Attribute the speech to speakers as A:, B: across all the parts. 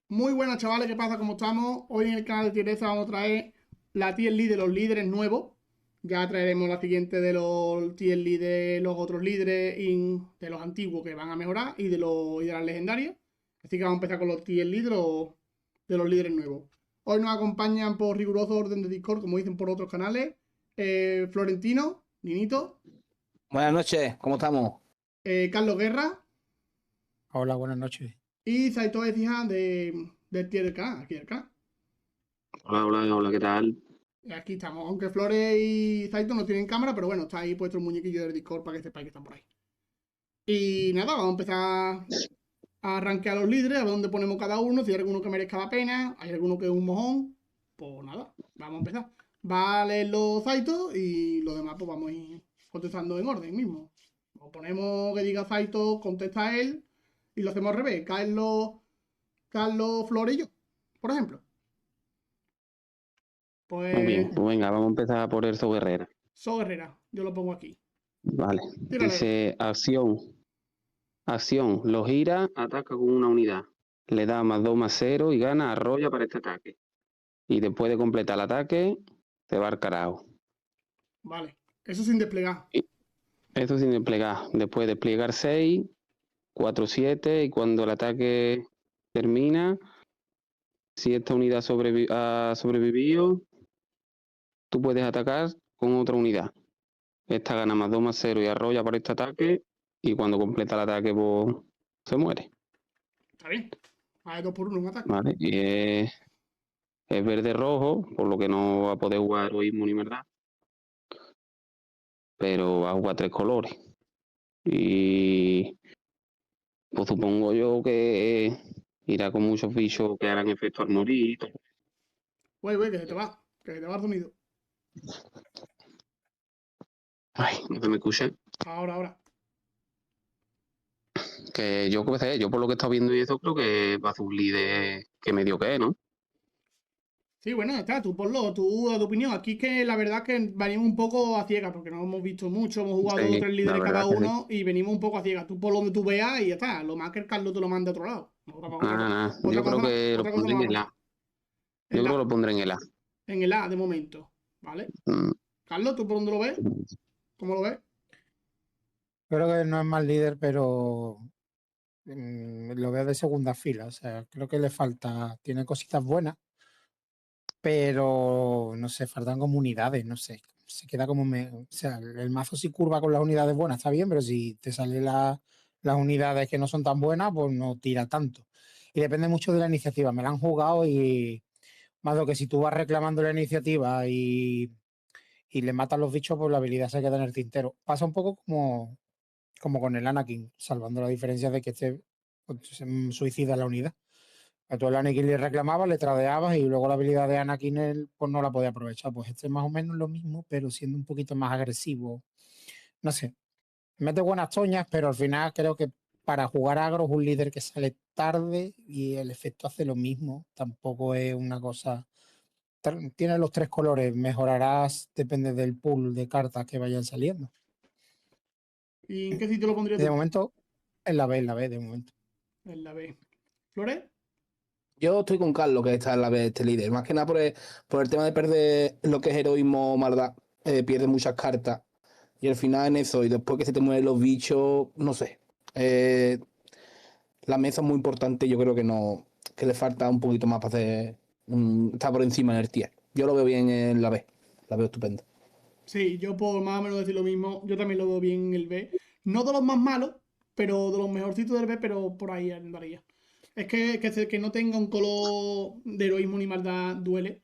A: Muy buenas, chavales, ¿qué pasa? ¿Cómo estamos? Hoy en el canal de Tiereza vamos a traer la tier lead de los líderes nuevos. Ya traeremos la siguiente de los tier lead de los otros líderes de los antiguos que van a mejorar y de las legendarias. Así que vamos a empezar con los tier lead de los líderes nuevos. Hoy nos acompañan por riguroso orden de Discord, como dicen por otros canales, Florentino, Ninito,
B: Buenas noches, ¿cómo estamos?
A: Carlos Guerra
C: Hola, buenas noches.
A: y Saito Ecija del tier del canal, aquí del canal.
D: Hola, ¿qué tal?
A: Aquí estamos, aunque Flores y Zaito no tienen cámara, pero bueno, está ahí puesto el muñequillo del Discord para que sepáis que están por ahí. Y nada, vamos a empezar a rankear a los líderes, a ver dónde ponemos cada uno, si hay alguno que merezca la pena, hay alguno que es un mojón, pues nada, vamos a empezar. Va a leer los Zaito y los demás pues vamos a ir contestando en orden mismo. Lo ponemos que diga Zaito, contesta él y lo hacemos al revés, Carlos, Flores y yo, por ejemplo.
D: Muy bien,
A: Pues
D: pues venga, vamos a empezar por Erzo Guerrera.
A: So Guerrera, yo lo pongo aquí.
D: Vale.
A: Tírale.
D: Dice acción. Acción. Lo gira, ataca con una unidad. Le da +2/+0 y gana arrolla para este ataque. Y después de completar el ataque, se va al carajo.
A: Vale, eso sin desplegar.
D: Esto sin desplegar. Después de desplegar 6, 4, 7 y cuando el ataque termina, si esta unidad ha sobrevivido, tú puedes atacar con otra unidad. Esta gana +2/+0 y arrolla para este ataque. Y cuando completa el ataque, pues se muere.
A: Está bien. Hay 2 por 1 un ataque.
D: ¿Vale? Y es verde-rojo, por lo que no va a poder jugar heroísmo ni verdad. Pero va a jugar 3 colores. Y pues supongo yo que irá con muchos bichos que harán efecto al morir y todo.
A: Güey, que se te va. Que se te va el sonido.
D: Ay, no se me escucha.
A: Ahora.
D: Que yo, ¿qué sé? Yo por lo que he estado viendo y eso, creo que va a ser un líder que medio que es, ¿no?
A: Sí, bueno, está, tú ponlo, tú da tu opinión. Aquí es que la verdad es que venimos un poco a ciegas, porque no hemos visto mucho, hemos jugado 2 o
D: Sí,
A: 3
D: la
A: líderes
D: verdad
A: cada
D: que sí.
A: uno y venimos un poco a ciegas. Tú ponlo donde tú veas y ya está. Lo más que el Carlos te lo mande a otro lado.
D: Nada. Yo creo que lo pondré en el A. Yo creo que lo pondré en el A.
A: En el A de momento, ¿vale?
D: Mm.
A: Carlos, ¿tú por dónde lo ves? ¿Cómo lo ves?
C: Creo que no es mal líder, pero lo veo de segunda fila. O sea, creo que le falta, tiene cositas buenas, pero no sé, faltan como unidades, no sé. Se queda como, o sea, el mazo si curva con las unidades buenas está bien, pero si te salen las unidades que no son tan buenas, pues no tira tanto. Y depende mucho de la iniciativa. Me la han jugado y más lo que si tú vas reclamando la iniciativa y le matan los bichos, pues la habilidad se queda en el tintero. Pasa un poco como con el Anakin, salvando la diferencia de que pues, se suicida la unidad. A tú el Anakin le reclamabas, le tradeabas y luego la habilidad de Anakin él, pues no la podía aprovechar. Pues este es más o menos lo mismo, pero siendo un poquito más agresivo. No sé, mete buenas toñas, pero al final creo que para jugar agro es un líder que sale tarde y el efecto hace lo mismo. Tampoco es una cosa... Tiene los 3 colores, mejorarás, depende del pool de cartas que vayan saliendo.
A: ¿Y en qué sitio lo pondrías
C: De
A: tú?
C: momento, en la B, de momento.
A: En la B. ¿Flores?
B: Yo estoy con Carlos, que está en la vez este líder. Más que nada por el tema de perder lo que es heroísmo o maldad. Pierde muchas cartas. Y al final en eso, y después que se te mueren los bichos, no sé. La mesa es muy importante. Yo creo que no, que le falta un poquito más para hacer. Está por encima en el tier. Yo lo veo bien en la B. La veo estupenda.
A: Sí, yo por más o menos decir lo mismo, yo también lo veo bien en el B. No de los más malos, pero de los mejorcitos del B, pero por ahí andaría. Es que no tenga un color de heroísmo ni maldad duele.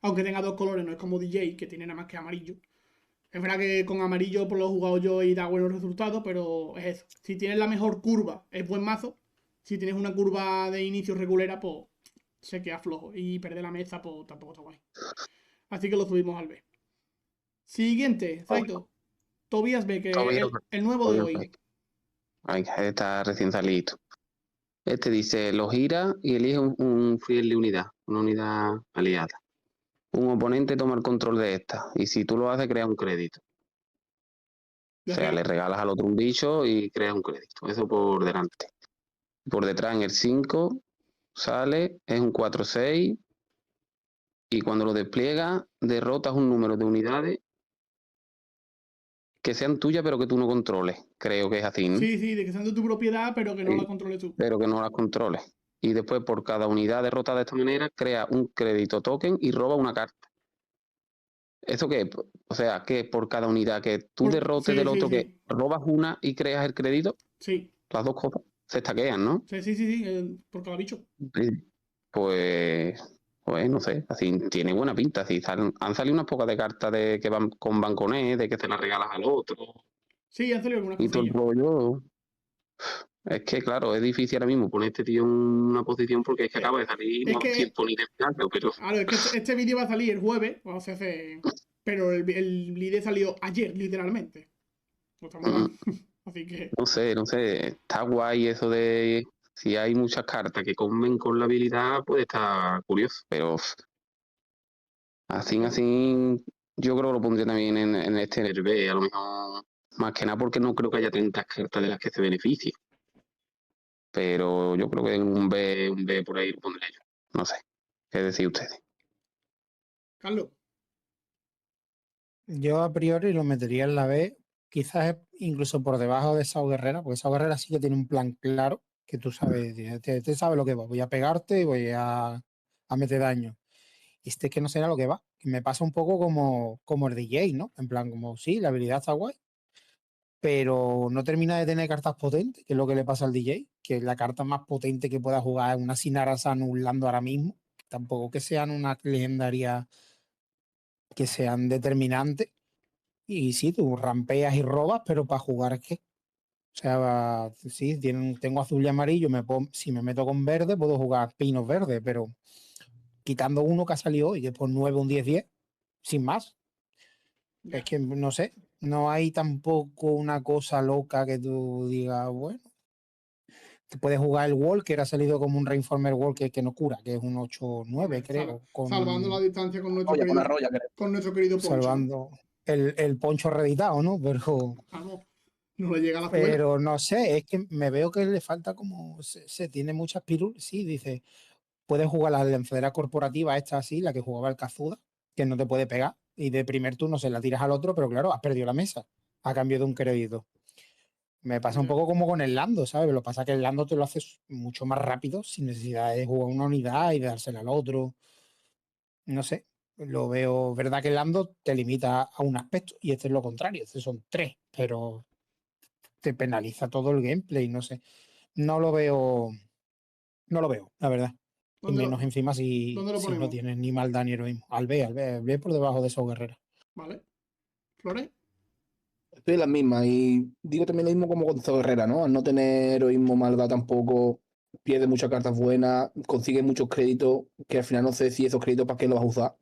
A: Aunque tenga 2 colores, no es como DJ, que tiene nada más que amarillo. Es verdad que con amarillo por lo he jugado yo y da buenos resultados, pero es eso. Si tienes la mejor curva, es buen mazo. Si tienes una curva de inicio regulera, pues se queda flojo. Y perder la mesa, pues tampoco está guay. Así que lo subimos al B. Siguiente, Zaito. Tobias B, que el nuevo de hoy.
D: Ay, está recién salido. Este dice, lo gira y elige un friendly unidad, una unidad aliada. Un oponente toma el control de esta y si tú lo haces, crea un crédito.
A: Ya
D: O sea,
A: sea,
D: le regalas al otro un bicho y creas un crédito. Eso por delante. Por detrás en el 5 sale, es un 4-6 y cuando lo despliegas derrotas un número de unidades que sean tuyas pero que tú no controles. Creo que es así, ¿no?
A: sí, de que sean de tu propiedad, pero que no la
D: Sí,
A: controles tú.
D: pero que no las controles. Y después por cada unidad derrotada de esta manera crea un crédito token y roba una carta. ¿Eso qué? O sea, que por cada unidad que tú derrotes
A: Sí,
D: del
A: sí,
D: otro, que
A: sí.
D: robas una y creas el crédito,
A: Sí,
D: las dos cosas se estaquean, ¿no?
A: sí, por cada bicho.
D: Sí. Pues no sé, así tiene buena pinta. Así han salido unas pocas de cartas de que van con Banconet, de que te las regalas al otro
A: Sí, han salido algunas
D: y todo el
A: cosillas.
D: rollo. Es que, claro, es difícil ahora mismo poner a este tío en una posición porque es que acaba de salir
A: Es
D: no
A: que,
D: tiempo ni de final, pero
A: claro, es que este vídeo va a salir el jueves, o sea, pero el vídeo salió ayer, literalmente. No estamos
D: mm,
A: hablando. Así que,
D: no sé, está guay eso de si hay muchas cartas que comen con la habilidad, puede estar curioso, pero así, yo creo que lo pondría también en este en el B, a lo mejor, más que nada porque no creo que haya tantas cartas de las que se beneficie, pero yo creo que en un B por ahí lo pondré yo, no sé, ¿qué decís ustedes?
A: Carlos,
C: Yo a priori lo metería en la B, quizás incluso por debajo de Sao Guerrera, porque Sao Guerrera sí que tiene un plan claro, que tú sabes, te sabe lo que va, voy a pegarte y voy a meter daño. Y este que no será lo que va, que me pasa un poco como el DJ, ¿no? En plan, como sí, la habilidad está guay, pero no termina de tener cartas potentes, que es lo que le pasa al DJ, que la carta más potente que pueda jugar es una Sinara anulando ahora mismo, tampoco que sean una legendaria que sean determinantes. Y sí, tú rampeas y robas, pero para jugar, ¿qué? O sea, sí, tengo azul y amarillo, si me meto con verde, puedo jugar pinos verdes, pero quitando uno que ha salido hoy, después 9 un 10 sin más. Es
A: ya.
C: que no sé, no hay tampoco una cosa loca que tú digas, bueno, te puedes jugar el Walker, ha salido como un Reinformer Walker que no cura, que es un 8-9,
A: Hombre,
C: creo,
A: salvando la distancia
B: Con una roya, creo.
A: con nuestro querido Poncho, ¿no?
C: salvando el poncho reeditado, ¿no?
A: Vamos, no le llega a la escuela.
C: Pero no sé, es que me veo que le falta como, se tiene muchas pirulas, sí, dice, puedes jugar la lanzadera corporativa esta así, la que jugaba el Kazuda, que no te puede pegar, y de primer turno se la tiras al otro, pero claro, has perdido la mesa, a cambio de un crédito. Me pasa un
A: Ya.
C: poco como con el Lando, ¿sabes? Lo que pasa es que el Lando te lo haces mucho más rápido, sin necesidad de jugar una unidad y de dársela al otro. No sé, lo veo, verdad que el Lando te limita a un aspecto, y este es lo contrario, este son tres, pero te penaliza todo el gameplay, no sé. No lo veo, no lo veo, la verdad. Y
A: ¿Dónde
C: menos
A: lo,
C: encima si,
A: dónde lo
C: si no
A: ponemos?
C: tienes ni maldad ni heroísmo. Al B por debajo de esos guerreros.
A: ¿Vale? ¿Flores?
B: Estoy en las mismas y digo también lo mismo como con Zoe Herrera, ¿no? Al no tener heroísmo, maldad tampoco, pierde muchas cartas buenas, consigue muchos créditos, que al final no sé si esos créditos para qué los vas a usar.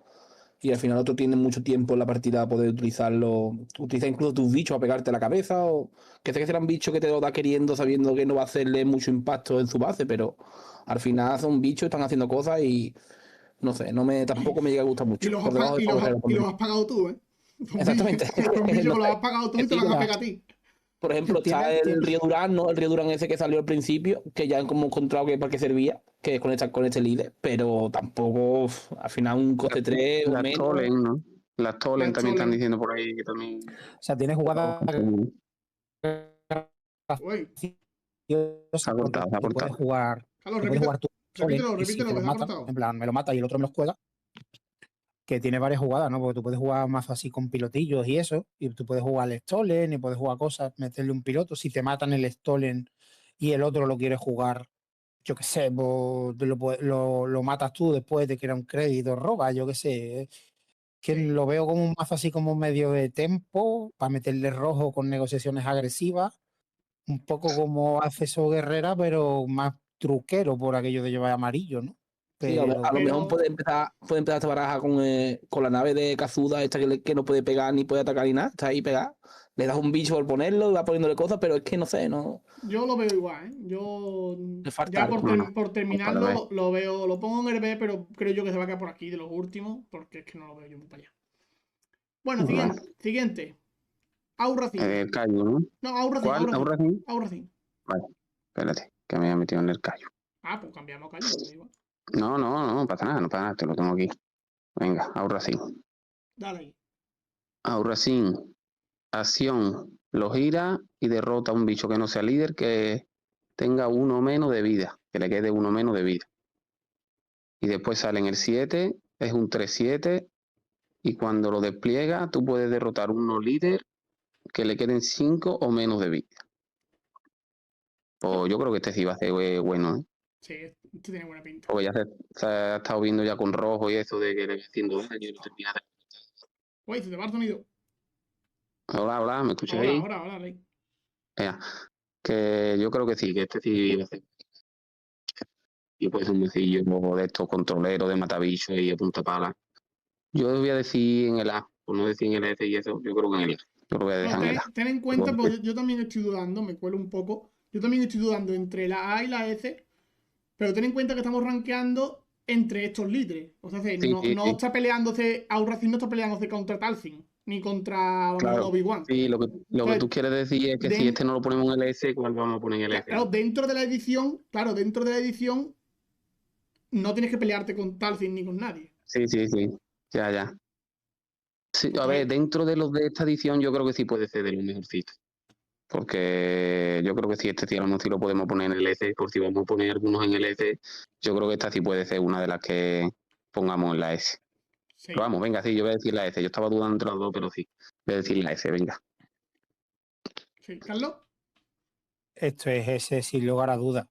B: Y al final otro tiene mucho tiempo en la partida a poder utilizarlo, utiliza incluso tus bichos a pegarte a la cabeza, o que sé que serán bichos que te lo da queriendo, sabiendo que no va a hacerle mucho impacto en su base, pero al final son bichos, están haciendo cosas y no sé, tampoco me llega a gustar
A: Y
B: mucho.
A: los
B: Por
A: has,
B: debajo de Zoe Herrera
A: y los
B: pondría.
A: has pagado tú, ¿eh?
B: Exactamente.
A: Son bichos
B: No
A: que los
B: sé.
A: has pagado tú y te
B: Sí,
A: los
B: o
A: van a
B: sea,
A: pegar a ti.
B: por ejemplo, está
C: Tiene,
B: el
C: tiene,
B: Río Durán, ¿no? El Río Durán ese que salió al principio, que ya hemos encontrado que para qué servía, que es con este líder, pero tampoco, al final un coste 3 o
D: Las
B: menos.
D: Tolen, ¿no? Las Tolen
A: Las
D: también están
A: Cholen.
D: diciendo por ahí que también...
C: o sea, tiene jugadas
A: Uy,
D: Se
C: graciosas
D: ha
C: porque
D: cortado, se ha
C: tú puedes
D: cortado.
C: jugar,
A: Carlos,
C: tú puedes jugar tu Solen y si
A: repítelo,
C: te
A: que
C: lo
A: se ha
C: matan, en
A: cortado.
C: plan, me lo mata y el otro me lo juega, que tiene varias jugadas, ¿no? Porque tú puedes jugar más así con pilotillos y eso, y tú puedes jugar al Stolen y puedes jugar cosas, meterle un piloto. Si te matan el Stolen y el otro lo quiere jugar, yo qué sé, vos lo matas tú después de que era un crédito, roba, yo qué sé. Que
A: Sí.
C: lo veo como un mazo así como medio de tempo, para meterle rojo con negociaciones agresivas, un poco como acceso Guerrera, pero más truquero por aquello de llevar amarillo, ¿no?
B: Sí, a lo
C: Pero
B: mejor
A: Pero,
B: puede empezar esta baraja con la nave de Kazuda, esta que no puede pegar ni puede atacar ni nada, está ahí pegada. Le das un bicho por ponerlo, va poniéndole cosas, pero es que no sé, no.
A: yo lo veo igual, ¿eh? Yo
B: Le falta
A: ya
B: algo.
D: No, no,
A: por
D: vamos para ver.
A: terminarlo lo veo, lo pongo en el B, pero creo yo que se va a quedar por aquí de los últimos, porque es que no lo veo yo muy para allá. Bueno,
D: Bueno,
A: siguiente. Aurracín.
D: El Cayu, ¿no?
A: No, Aurracín,
D: ¿Cuál?
A: Aurracín.
D: ¿Aurracín?
A: Aurracín.
D: Vale, espérate, que me había metido en el Cayu.
A: Ah, pues cambiamos a Cayu, da igual.
D: No pasa nada, no pasa nada, te lo tengo aquí. Venga, Aurracín.
A: Dale ahí.
D: Aurracín, acción, lo gira y derrota a un bicho que no sea líder que tenga uno menos de vida, que le quede uno menos de vida. Y después sale en el 7, es un 3-7, y cuando lo despliega, tú puedes derrotar uno líder que le queden 5 o menos de vida. Pues yo creo que este sí va a ser bueno, ¿eh?
A: Sí, esto tiene buena pinta.
D: Porque ya se ha estado viendo ya con rojo y eso de que le va haciendo daño y lo termina de...
A: Uy, se te va el sonido.
D: Hola, ¿me escucháis?
A: Ahora, Rey.
D: Venga, que yo creo que sí, que este sí va a ser. Y pues un mecillo de estos controleros de matabichos y de punta pala. Yo voy a decir en el A, por no decir en el F y eso, yo creo que en el A. Yo lo voy a
A: No,
D: dejar en el A.
A: ten en cuenta, porque yo también estoy dudando, me cuelo un poco. Yo también estoy dudando entre la A y la S, pero ten en cuenta que estamos rankeando entre estos líderes. O sea,
D: Sí,
A: no,
D: sí,
A: no
D: sí,
A: está peleándose, Aurracín no está peleándose contra Talcin, ni contra a lo mejor
D: claro.
A: Obi-Wan.
D: Sí, lo que
A: Entonces,
D: tú quieres decir es que si este no lo ponemos en el S, ¿cuál vamos a poner en el F?
A: claro, dentro de la edición, no tienes que pelearte con Talcin ni con nadie.
D: Sí, ya. Sí, a
A: Entonces,
D: ver, dentro de los de esta edición, yo creo que sí puede ser de los mejorcitos. Porque yo creo que si este sí a lo mejor sí lo podemos poner en el S, por si vamos a poner algunos en el S, yo creo que esta sí puede ser una de las que pongamos en la S.
A: sí.
D: Pero vamos, venga, sí, yo voy a decir la S. Yo estaba dudando entre las dos, pero sí. Voy a decir la S, venga.
A: Sí, Carlos.
C: Esto es ese sin lugar a dudas,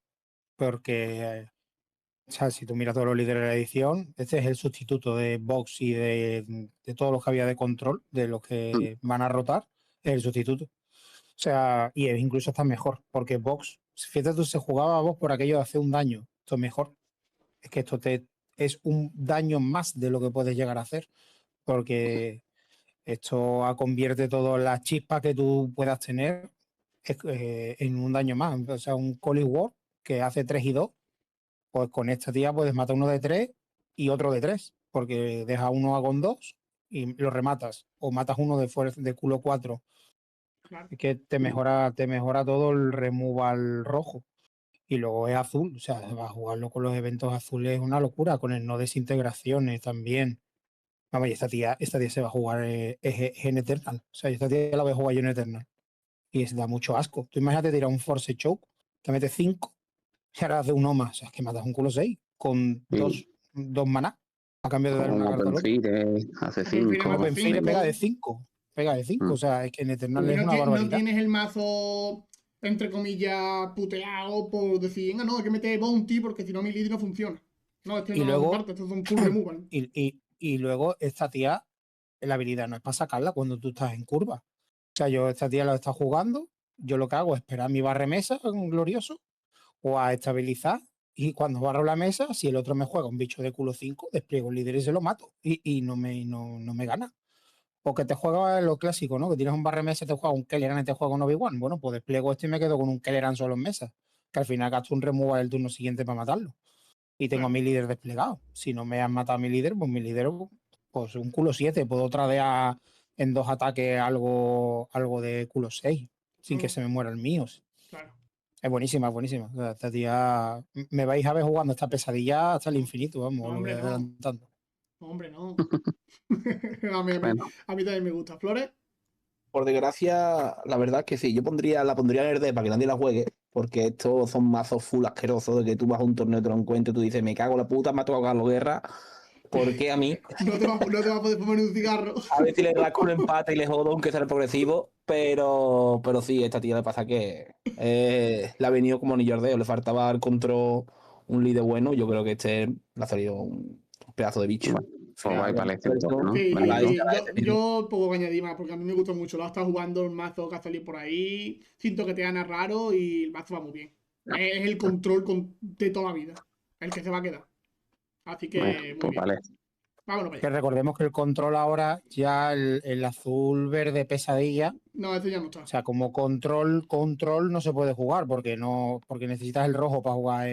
C: porque o sea, si tú miras todos los líderes de la edición, este es el sustituto de Vox y de todos los que había de control, de los que van a rotar, es el sustituto. O sea, y es incluso está mejor, porque Vox, fíjate tú, se jugaba a Vox por aquello de hacer un daño. Esto es mejor. Es que es un daño más de lo que puedes llegar a hacer, porque esto convierte todas las chispas que tú puedas tener en un daño más. O sea, un Cold War que hace 3 y 2, pues con esta tía puedes matar uno de 3 y otro de 3, porque dejas uno con 2 y lo rematas, o matas uno de culo 4.
A: Claro.
C: Es que te mejora todo el removal rojo. Y luego es azul, o sea, va a jugarlo con los eventos azules es una locura, con el no desintegraciones también. Vamos, y esta tía se va a jugar en Eternal. O sea, esta tía la voy a jugar yo en Eternal. Y da mucho asco. Tú imagínate tirar un Force Choke, te metes 5 y ahora hace uno más. O sea, es que matas un culo 6 con
D: Sí.
C: dos maná a cambio de dar
D: Con
C: una carta al otro.
D: Open hace
A: Open Fire
D: 5.
A: mata
C: Open Fire
A: 5.
C: pega de 5. Pega de 5. O sea, es que en Eternal
A: Y
C: es una
A: no
C: barbaridad.
A: tienes el mazo, entre comillas, puteado por decir, venga, no, hay que meter Bounty porque si no mi lead no funciona. No, es que
C: Y
A: no,
C: luego,
A: aparte, estos son full removal.
C: y luego esta tía, la habilidad no es para sacarla cuando tú estás en curva. O sea, yo esta tía la está jugando, yo lo que hago es esperar mi barre mesa, un glorioso, o a estabilizar, y cuando barro la mesa, si el otro me juega un bicho de culo 5, despliego el líder y se lo mato, y no me gana. O que te juega lo clásico, ¿no? Que tienes un barre mesa y te juega un Kelleran y te juega un Obi-Wan. Bueno, pues despliego esto y me quedo con un Kelleran solo en mesa, que al final gasto un removal el turno siguiente para matarlo. Y tengo a mi líder desplegado. Si no me han matado a mi líder, pues mi líder, pues un culo 7. Puedo tradear en 2 ataques algo de culo 6, sin que se me muera el mío.
A: Claro.
C: Es buenísima, es buenísima. O sea, esta tía, me vais a ver jugando esta pesadilla hasta el infinito, vamos,
A: No,
C: lo voy
A: hombre, no.
C: adelantando.
A: No, hombre, no.
D: Bueno,
A: a mí también me gusta. Flores,
B: Por desgracia, la verdad es que sí, la pondría en el D para que nadie la juegue, porque estos son mazos full asquerosos de que tú vas a un torneo de encuentro y tú dices, me cago en la puta, me ha tocado Carlos Guerra, ¿por qué a mí?
A: no te va a poder poner un cigarro.
B: A ver si le rasco un empate y le jodo, aunque sea el progresivo, pero sí, esta tía le pasa que le ha venido como anillo al dedo, le faltaba el control, un líder bueno, yo creo que este le ha salido un pedazo de bicho.
D: bueno, pues va para el este entonces, ¿no?
A: Sí,
B: Para
A: sí,
B: este mismo.
A: yo poco que añadir más, porque a mí me gusta mucho. Lo ha estado jugando el mazo que ha salido por ahí. Siento que te gana raro y el mazo va muy bien. Es el control de toda la vida. El que se va a quedar. Así que,
D: Bueno,
A: muy
D: pues
A: bien.
D: vale.
A: Vámonos para
C: Que
A: allá.
C: recordemos que el control ahora, ya el azul verde pesadilla,
A: No, ese ya no está.
C: o sea, como control no se puede jugar porque necesitas el rojo para jugar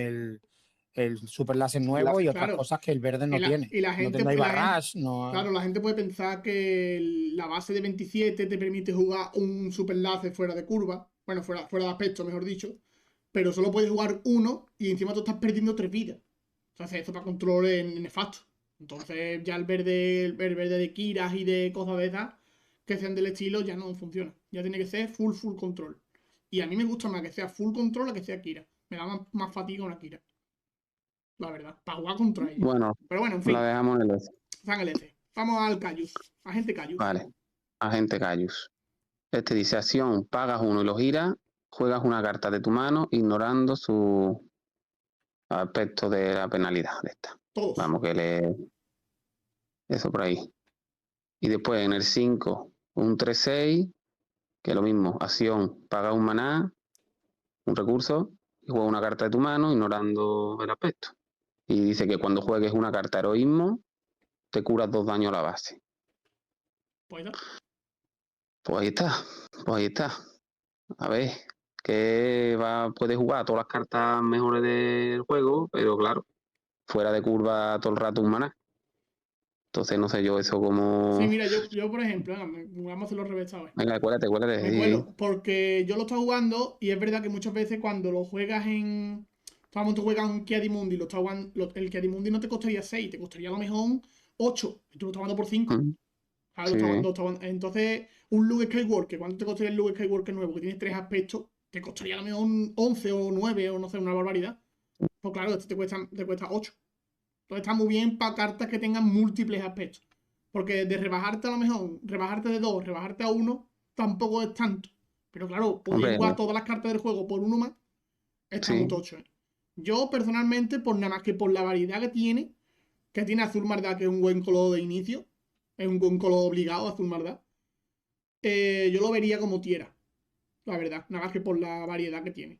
C: el super láser nuevo y otras
A: Claro.
C: cosas que el verde no tiene.
A: Y la gente,
C: no hay
A: y la
C: barrage, no.
A: Claro, la gente puede pensar que la base de 27 te permite jugar un super láser fuera de curva, bueno, fuera de aspecto, mejor dicho, pero solo puedes jugar uno y encima tú estás perdiendo 3 vidas. Entonces, esto para control es nefasto. Entonces, ya el verde de Kiras y de cosas de esas que sean del estilo ya no funciona. Ya tiene que ser full control. Y a mí me gusta más que sea full control a que sea Kira. Me da más fatiga una Kira. La verdad, para jugar contra ella.
D: Bueno,
A: Pero bueno, en
D: la
A: fin,
D: dejamos en el S.
A: está en el F. Vamos al Cayus. Agente Cayus.
D: Vale. Agente Cayus. Este dice acción, pagas uno y lo giras, juegas una carta de tu mano ignorando su aspecto de la penalidad de esta.
A: Todos.
D: Vamos, que le... Eso por ahí. Y después en el 5, un 3-6, que es lo mismo, acción, paga un maná, un recurso, y juega una carta de tu mano ignorando el aspecto. Y dice que cuando juegues una carta heroísmo, te curas 2 daños a la base.
A: Pues ya.
D: Pues ahí está, pues ahí está. A ver, que puede jugar todas las cartas mejores del juego, pero claro, fuera de curva todo el rato un maná. Entonces no sé yo eso como...
A: Sí, mira, yo por ejemplo, vamos a hacerlo al revés, ¿sabes?
D: Venga, cuélate.
A: Me cuelo, porque yo lo estoy jugando y es verdad que muchas veces cuando lo juegas en... Vamos, tú juegas un Kiadimundi, el Kiadimundi no te costaría 6, te costaría a lo mejor 8, y tú lo estás jugando por 5.
D: Mm,
A: ¿Sabes?
D: sí,
A: Entonces, un Luke Skywalker, ¿cuánto te costaría el Luke Skywalker nuevo? Que tiene 3 aspectos, te costaría a lo mejor 11 o 9 o no sé, una barbaridad. Pues claro, este te cuesta 8. Entonces está muy bien para cartas que tengan múltiples aspectos. Porque de rebajarte a lo mejor, rebajarte de 2, rebajarte a 1, tampoco es tanto. Pero claro, podéis
D: hombre,
A: jugar todas las cartas del juego por uno más, está muy
D: sí,
A: tocho. Yo personalmente, por nada más que por la variedad que tiene Azul Mardá, que es un buen color de inicio, es un buen color obligado Azul Mardá, yo lo vería como Tiera, la verdad, nada más que por la variedad que tiene.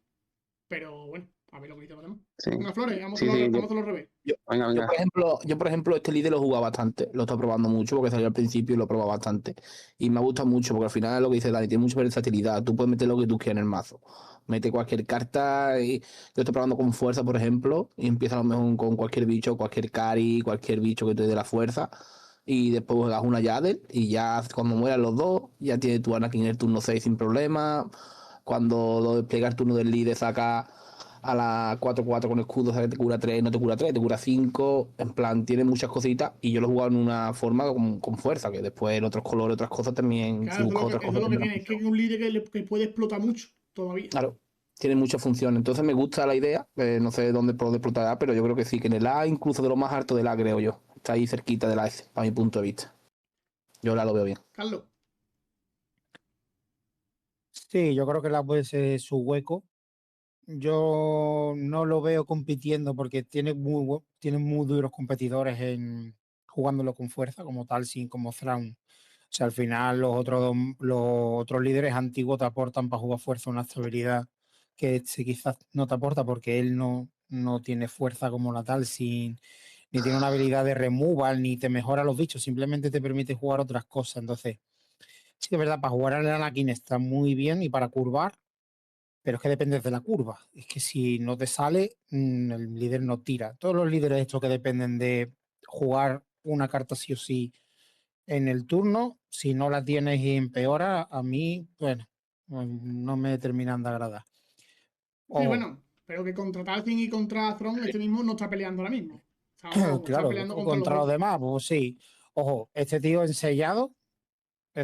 A: Pero bueno, a ver lo que dice los demás.
D: sí,
A: Venga, Flores, vamos a
D: sí,
A: hacerlo,
D: sí,
A: vamos a hacerlo al revés.
D: venga, venga.
B: Por ejemplo, este líder lo he jugado bastante, lo estoy probando mucho porque salió al principio y lo he probado bastante. Y me gusta mucho porque al final es lo que dice Dani, tiene mucha versatilidad. Tú puedes meter lo que tú quieras en el mazo. Mete cualquier carta y yo estoy probando con fuerza, por ejemplo, y empieza a lo mejor con cualquier bicho, cualquier cari, cualquier bicho que te dé la fuerza. Y después juegas una Yadel y ya cuando mueran los dos, ya tienes tu Anakin en el turno 6 sin problema. Cuando lo despliega el turno del líder, saca a la 4-4 con escudo, o sea que te cura 3, no te cura 3, te cura 5. En plan, tiene muchas cositas y yo lo he jugado en una forma con fuerza, que después en otros colores, otras cosas también, si
A: Claro,
B: buscas otras
A: eso es
B: cosas,
A: lo que
B: tendrán
A: tiene, es que
B: función.
A: es un líder que puede explotar mucho todavía.
B: Claro, tiene muchas funciones. Entonces me gusta la idea, no sé dónde puedo explotar, pero yo creo que sí, que en el A, incluso de lo más alto del A, creo yo. Está ahí cerquita de la S, para mi punto de vista. Yo la lo veo bien.
A: Carlos,
C: Sí, yo creo que la puede ser su hueco. Yo no lo veo compitiendo porque tiene muy duros competidores en jugándolo con fuerza, como Talsin, como Thrawn. O sea, al final los otros líderes antiguos te aportan para jugar fuerza una estabilidad que este quizás no te aporta porque él no tiene fuerza como la Talsin, ni tiene una habilidad de removal, ni te mejora los bichos, simplemente te permite jugar otras cosas. Entonces, sí, es verdad, para jugar al Anakin está muy bien y para curvar, pero es que depende de la curva. Es que si no te sale, el líder no tira. Todos los líderes estos que dependen de jugar una carta sí o sí en el turno, si no la tienes y empeora, a mí, bueno, no me terminan de agradar.
A: sí,
C: Ojo,
A: bueno, pero que contra Talcin y contra Throne este mismo no está peleando ahora mismo. O sea, vamos, está
C: claro,
A: peleando contra los
C: contra los
A: otros.
C: demás, pues sí. Ojo, este tío ensellado,
B: Sí,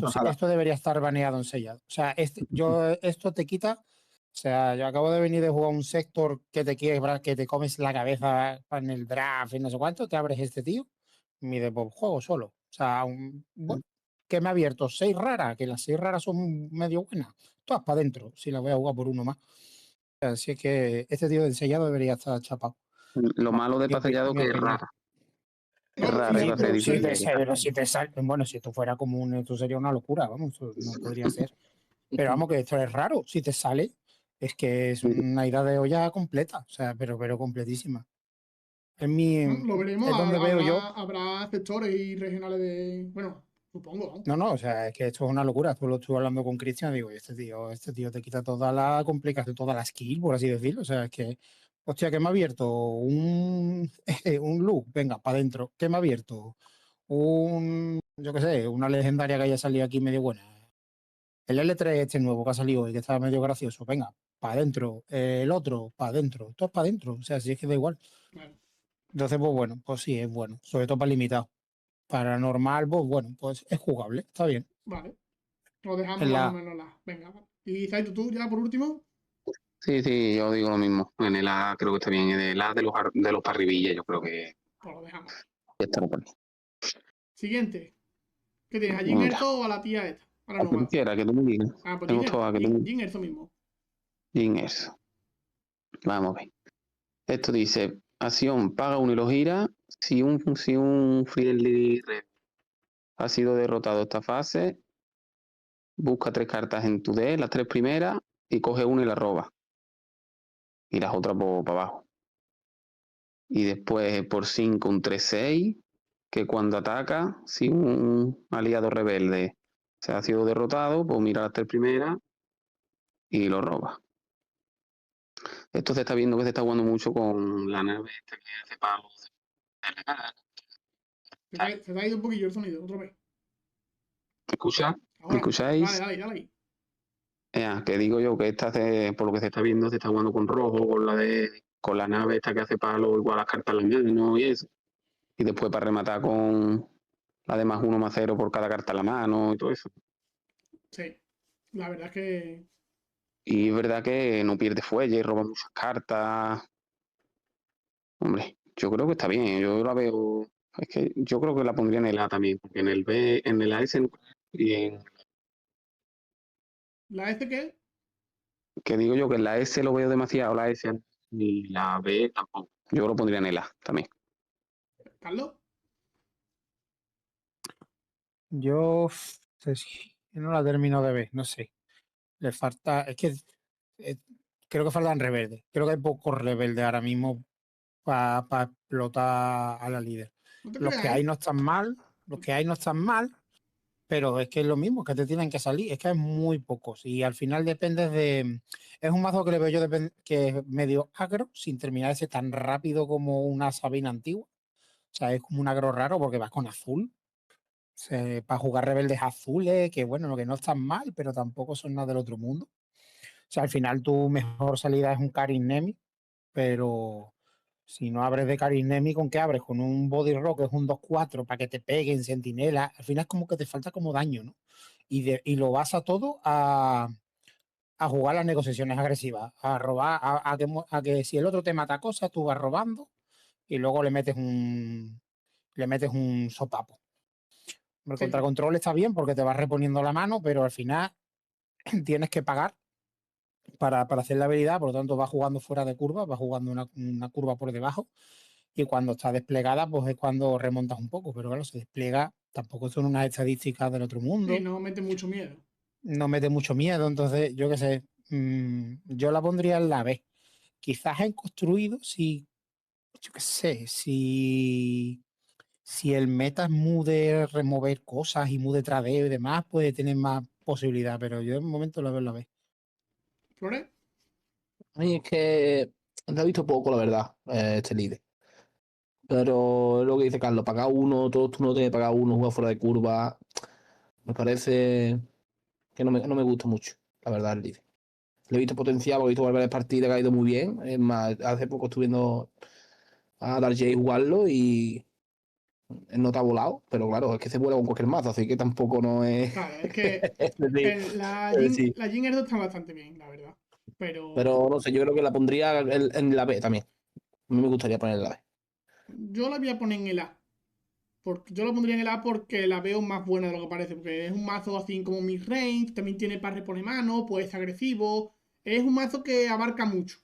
B: ojalá.
C: esto debería estar baneado ensellado. O sea, esto te quita. O sea, yo acabo de venir de jugar un sector que te quiebra, que te comes la cabeza en el draft y no sé cuánto, te abres este tío, mide por juego solo. O sea, bueno, que me ha abierto 6 raras, que las 6 raras son medio buenas. Todas para adentro, si las voy a jugar por uno más. Así es que este tío de ensellado debería estar chapado.
D: Lo malo de pasellado
C: Mi
D: que es
C: opinión.
D: rara. Es
A: No,
D: rara,
A: sí,
C: Sí,
D: iba a ser
A: pero
C: sí,
D: difícil de quitar.
C: pero si te sale, bueno, si esto fuera común, esto sería una locura, vamos, eso no podría ser. Pero vamos, que esto es raro, si te sale, es que es
D: Sí,
C: una ida de olla completa, o sea, pero completísima.
A: bueno, lo veremos.
C: Es donde veo yo,
A: Habrá sectores y regionales de. Bueno, supongo, vamos.
C: no, o sea, es que esto es una locura, esto lo estuve hablando con Cristian, digo, este tío te quita toda la complicación, toda la skill, por así decirlo, o sea, es que hostia, ¿qué me ha abierto? Un look, venga, para adentro. ¿Qué me ha abierto? Yo qué sé, una legendaria que haya salido aquí medio buena. El L3 este nuevo que ha salido hoy, que está medio gracioso, venga, para adentro. El otro, para adentro. Todo es para adentro. O sea, si es que da igual.
A: Claro.
C: Entonces, pues bueno, pues sí, es bueno. Sobre todo para limitado. Para normal, pues bueno, pues es jugable, está bien.
A: Vale. Lo dejamos
C: En
A: más o
C: la,
A: menos la. Venga, vale. Y Zaito, tú ya por último.
D: Sí, sí, yo digo lo mismo. En el A creo que está bien. En el A de los parribillas, yo creo que
A: Pues lo dejamos.
D: está bien.
A: Siguiente. ¿Qué tienes? ¿A Jin
D: Mira,
A: Erso o a la tía esta? A la
D: a que tú
A: nueva.
D: quieras, que tú me digas.
A: Ah, pues
D: Me gustó a que tú me
A: Jin Erso mismo.
D: digas. Vamos a ver. Esto dice, acción, paga uno y lo gira. Si un friendly red ha sido derrotado esta fase, busca 3 cartas en tu D, las 3 primeras, y coge una y la roba. Y las otras para abajo. Y después por 5 un 3-6, que cuando ataca, si un aliado rebelde se ha sido derrotado, pues mira las 3 primeras y lo roba. Esto se está viendo que se está jugando mucho con la nave esta que hace palos.
A: Se te ha ido un poquillo el sonido, otra vez.
D: ¿Me escucha? ¿Me
A: Ahora. Dale,
D: escucháis?
A: dale, dale ahí.
D: Que digo yo que por lo que se está viendo, se está jugando con rojo, con la nave esta que hace palo, igual las cartas en la mano y eso. Y después para rematar con la de +1/+0 por cada carta en la mano y todo eso.
A: Sí. La verdad es que.
D: Y es verdad que no pierde fuelle, roba muchas cartas. Hombre, yo creo que está bien. Yo la veo. Es que yo creo que la pondría en el A también, porque en el B, en el AS y en,
A: ¿La este qué?
D: que digo yo que en la S lo veo demasiado, la S y la B tampoco. Yo lo pondría en el A también.
A: ¿Carlos?
C: yo no la termino de ver, no sé. Le falta, es que eh, creo que faltan rebeldes. Creo que hay pocos rebeldes ahora mismo para explotar a la líder.
A: No te
C: Los
A: creas,
C: que hay
A: ¿eh?
C: no están mal, pero es que es lo mismo, que te tienen que salir, es que hay muy pocos y al final depende de... Es un mazo que le veo yo que es medio agro, sin terminar de ser tan rápido como una Sabina antigua. O sea, es como un agro raro porque vas con azul. O sea, para jugar rebeldes azules, que bueno, lo que no están mal, pero tampoco son nada del otro mundo. O sea, al final tu mejor salida es un Karin Nemi, pero si no abres de Karin Nemi, ¿con qué abres? Con un Body Rock, que es un 2-4 para que te peguen sentinela. Al final es como que te falta como daño, ¿no? Y lo vas a todo a jugar las negociaciones agresivas, a robar, a que si el otro te mata cosas, tú vas robando y luego le metes un sopapo. El
A: Sí, sí.
C: contracontrol está bien porque te vas reponiendo la mano, pero al final tienes que pagar para hacer la habilidad, por lo tanto va jugando fuera de curva, va jugando una curva por debajo y cuando está desplegada pues es cuando remontas un poco, pero claro, se despliega, tampoco son unas estadísticas del otro
A: Sí,
C: mundo,
A: no mete mucho miedo.
C: no mete mucho miedo, entonces yo qué sé, yo la pondría en la B. Quizás en construido, si, yo qué sé, si el meta es muy de remover cosas y muy de tradeo y demás, puede tener más posibilidad, pero yo en un momento la veo en la B.
A: ¿Flores?
B: A mí es que lo he visto poco, la verdad, este líder. Pero lo que dice Carlos, pagar uno, todo tú no tienes que pagar uno, jugar fuera de curva. Me parece que no me gusta mucho, la verdad, el líder. Le he visto potencial, porque he visto varias partidas que ha ido muy bien. Es más, hace poco estuve viendo a Darjay jugarlo y no te ha volado, pero claro, es que se vuela con cualquier mazo, así que tampoco no es.
A: Claro, es que
B: Es decir, sí.
A: La Jin Erso está bastante bien, la verdad. Pero
B: Pero no sé, yo creo que la pondría en la B también. A mí me gustaría poner en la B.
A: yo la voy a poner en el A. Yo la pondría en el A porque la veo más buena de lo que parece. Porque es un mazo así como mid-range, también tiene para reponer mano, pues es agresivo. Es un mazo que abarca mucho.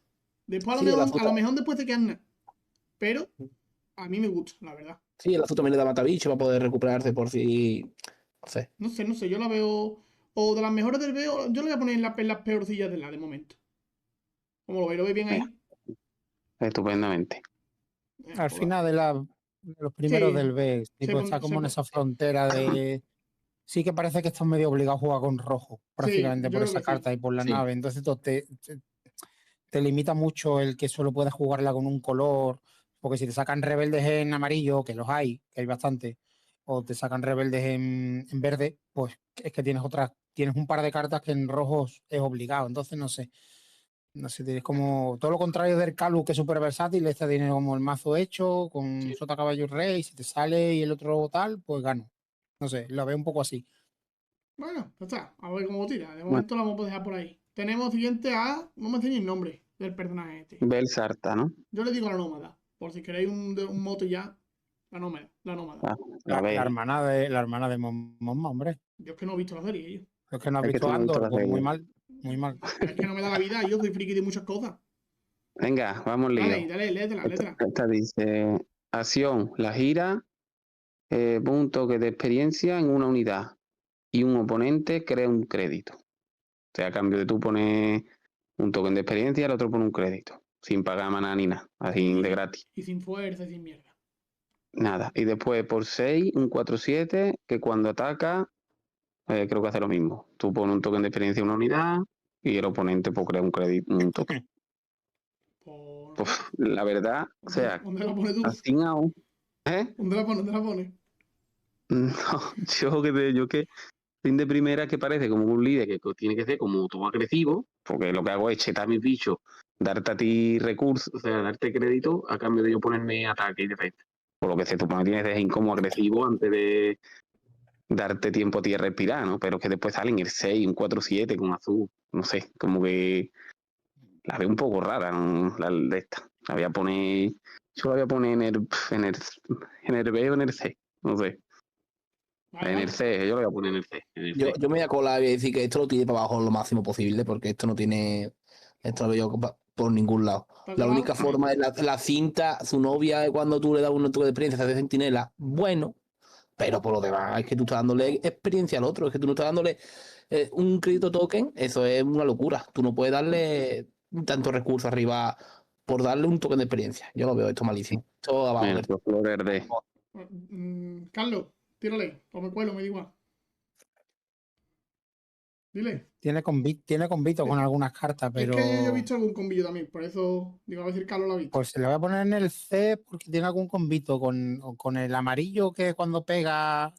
A: Después
B: Sí, el azul,
A: a lo mejor después te quedan nada. Pero a mí me gusta, la verdad.
B: sí, el azul también le da matabicho para poder recuperarse por si. No sé.
A: No sé, yo la veo. O de las mejores del veo, yo la voy a poner en las peorcillas de la de momento. Como lo veis bien
D: Venga,
A: ahí.
D: estupendamente.
C: Al
A: Pues
C: final de los primeros
A: sí,
C: del B, tipo, está como en esa frontera de... Sí que parece que estás medio obligado a jugar con rojo,
A: sí,
C: prácticamente
A: yo
C: por
A: creo
C: esa
A: que sí.
C: carta y por la
B: Sí.
C: nave. Entonces te te limita mucho el que solo puedas jugarla con un color, porque si te sacan rebeldes en amarillo, que los hay, que hay bastante, o te sacan rebeldes en verde, pues es que tienes un par de cartas que en rojos es obligado, entonces no sé, tienes como todo lo contrario del Calu, que es súper versátil, este tiene como el mazo hecho, con Sota Caballo y Rey, si te sale y el otro tal, pues gano. No sé, lo veo un poco así.
A: Bueno, ya está. A ver cómo tira. De
D: Bueno,
A: momento lo vamos a dejar por ahí. Tenemos siguiente a. No me enseñéis el nombre del personaje este.
D: Belsarta, ¿no?
A: Yo le digo la nómada. Por si queréis un mote ya. La nómada. La nómada.
D: Ah, a
C: La
D: ver,
C: hermana de Momma, hombre.
A: Yo es que no he visto la serie, yo.
C: Es que no has
D: es que
C: visto
D: tú no has visto
C: Andor,
D: la
C: pues muy
D: serie.
C: mal, muy mal.
A: Es que no me da la vida. Yo soy friki de muchas cosas.
D: Venga, vamos
A: Dale,
D: lío.
A: dale, léetela, léetela.
D: Esta dice, acción, la gira, un toque de experiencia en una unidad y un oponente crea un crédito. O sea, a cambio de tú poner un token de experiencia, el otro pone un crédito, sin pagar maná ni nada, así de gratis.
A: Y sin fuerza y sin mierda.
D: Nada. Y después por 6, un 4-7, que cuando ataca, creo que hace lo mismo. Tú pones un token de experiencia en una unidad y el oponente pues crea un crédito, un token.
A: Por...
D: Pues la verdad, o sea,
A: ¿Dónde la pones tú?
D: así aún, ¿eh?
A: ¿Dónde la pones? ¿Dónde la pones?
D: No, yo que fin de primera que parece como un líder que tiene que ser como todo agresivo, porque lo que hago es chetar a mis bichos, darte a ti recursos, o sea, darte crédito a cambio de yo ponerme ataque y defensa. Por lo que se supone que tienes que ser como agresivo antes de darte tiempo a ti a respirar, ¿no? Pero que después salen el 6, un 4-7 con azul, no sé, como que la veo un poco rara, ¿no? La de esta. La voy a poner, yo la voy a poner en el B o en el C, no sé.
A: Vale,
D: En el
A: vale.
D: C, yo lo voy a poner en el C. En el
B: Yo,
D: C.
B: yo me voy a colar y voy a decir que esto lo tire para abajo lo máximo posible, porque esto no tiene. Esto no lo veo por ningún lado.
A: ¿Está
B: La
A: colado?
B: única forma es la cinta, su novia, cuando tú le das un toque de experiencia, se hace centinela. Bueno, pero por lo demás, es que tú estás dándole experiencia al otro, es que tú no estás dándole un crédito token, eso es una locura. Tú no puedes darle tanto recurso arriba por darle un token de experiencia. Yo lo veo esto malísimo. Esto abajo
D: Bueno,
B: del
D: pues Flores de.
A: Carlos, tírale. O me cuelo, me da igual. Dile.
C: Tiene convito con algunas cartas,
A: Es que yo he
C: pero
A: visto algún combillo también, por eso digo, a ver si el Carlos lo ha visto.
C: pues se le voy a poner en el C porque tiene algún convito con el amarillo que cuando pega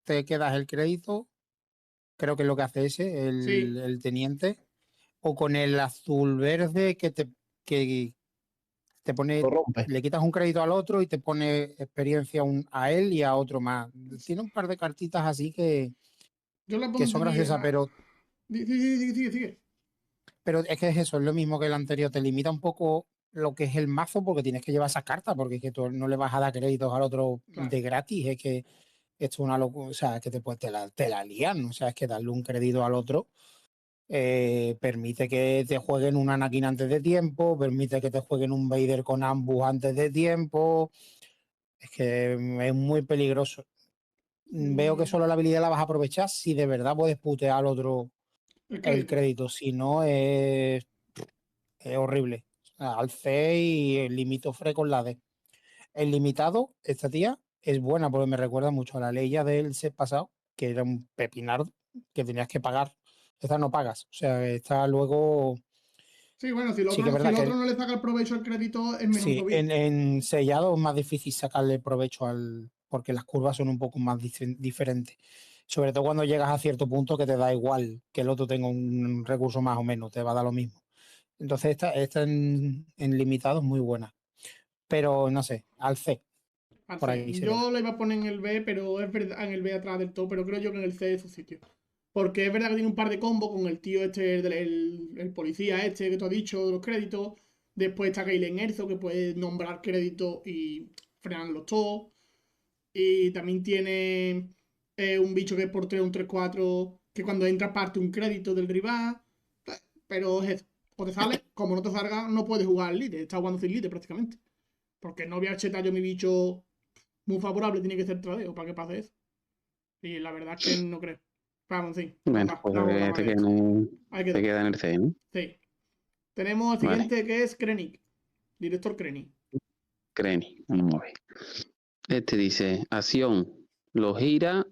C: te quedas el crédito. Creo que es lo que hace ese,
A: Sí,
C: el teniente. O con el azul verde que te pone,
B: lo rompe.
C: le quitas un crédito al otro y te pone experiencia a él y a otro más. Tiene un par de cartitas así
A: yo la
C: que son
A: pondría.
C: graciosas,
A: Sigue.
C: pero es que es eso, es lo mismo que el anterior, te limita un poco lo que es el mazo porque tienes que llevar esa carta, porque es que tú no le vas a dar créditos al otro
A: Claro.
C: de gratis, es que esto es una locura, o sea, es que te la lían, o sea, es que darle un crédito al otro permite que te jueguen un Anakin antes de tiempo, permite que te jueguen un Vader con ambos antes de tiempo, es que es muy peligroso. Veo que solo la habilidad la vas a aprovechar si de verdad puedes putear al otro
A: El
C: el
A: crédito.
C: crédito, si no es horrible. O sea, al C y el limito fre con la D. El limitado, esta tía, es buena porque me recuerda mucho a la ley ya del set pasado, que era un pepinardo que tenías que pagar. Esta no pagas. O sea, esta luego.
A: Sí, bueno, si el
C: Sí
A: otro,
C: que es
A: si
C: verdad
A: el
C: que
A: otro no le saca el provecho al crédito, es mejor
C: sí,
A: todavía.
C: en sellado es más difícil sacarle provecho porque las curvas son un poco más diferentes. Sobre todo cuando llegas a cierto punto que te da igual que el otro tenga un recurso más o menos, te va a dar lo mismo. Entonces esta en limitado es muy buena. Pero no sé, al C,
A: Al
C: por
A: C.
C: ahí se
A: Yo
C: queda.
A: le iba a poner en el B, pero es verdad, en el B atrás del todo, pero creo yo que en el C es su sitio. Porque es verdad que tiene un par de combos con el tío este, el policía este que tú has dicho, de los créditos. Después está Galen Erso, que puede nombrar créditos y frenarlos todos. Y también tiene un bicho que es por 3, un 3-4, que cuando entra parte un crédito del rival. Pero es eso. O te sale, como no te salga, no puedes jugar al líder. Estás jugando sin líder prácticamente. Porque no voy a chetar yo mi bicho muy favorable, tiene que ser tradeo para que pase eso. Y la verdad es que no creo. Vamos, sí.
D: Bueno,
A: Total,
D: pues
A: no vamos a hablar más de esto. Ahí
D: te
A: quedó.
D: queda en el C, ¿no?
A: Sí. Tenemos el
D: Vale,
A: siguiente que es Krennic. Director Krennic.
D: Creni, vamos a ver. Este dice, acción, lo gira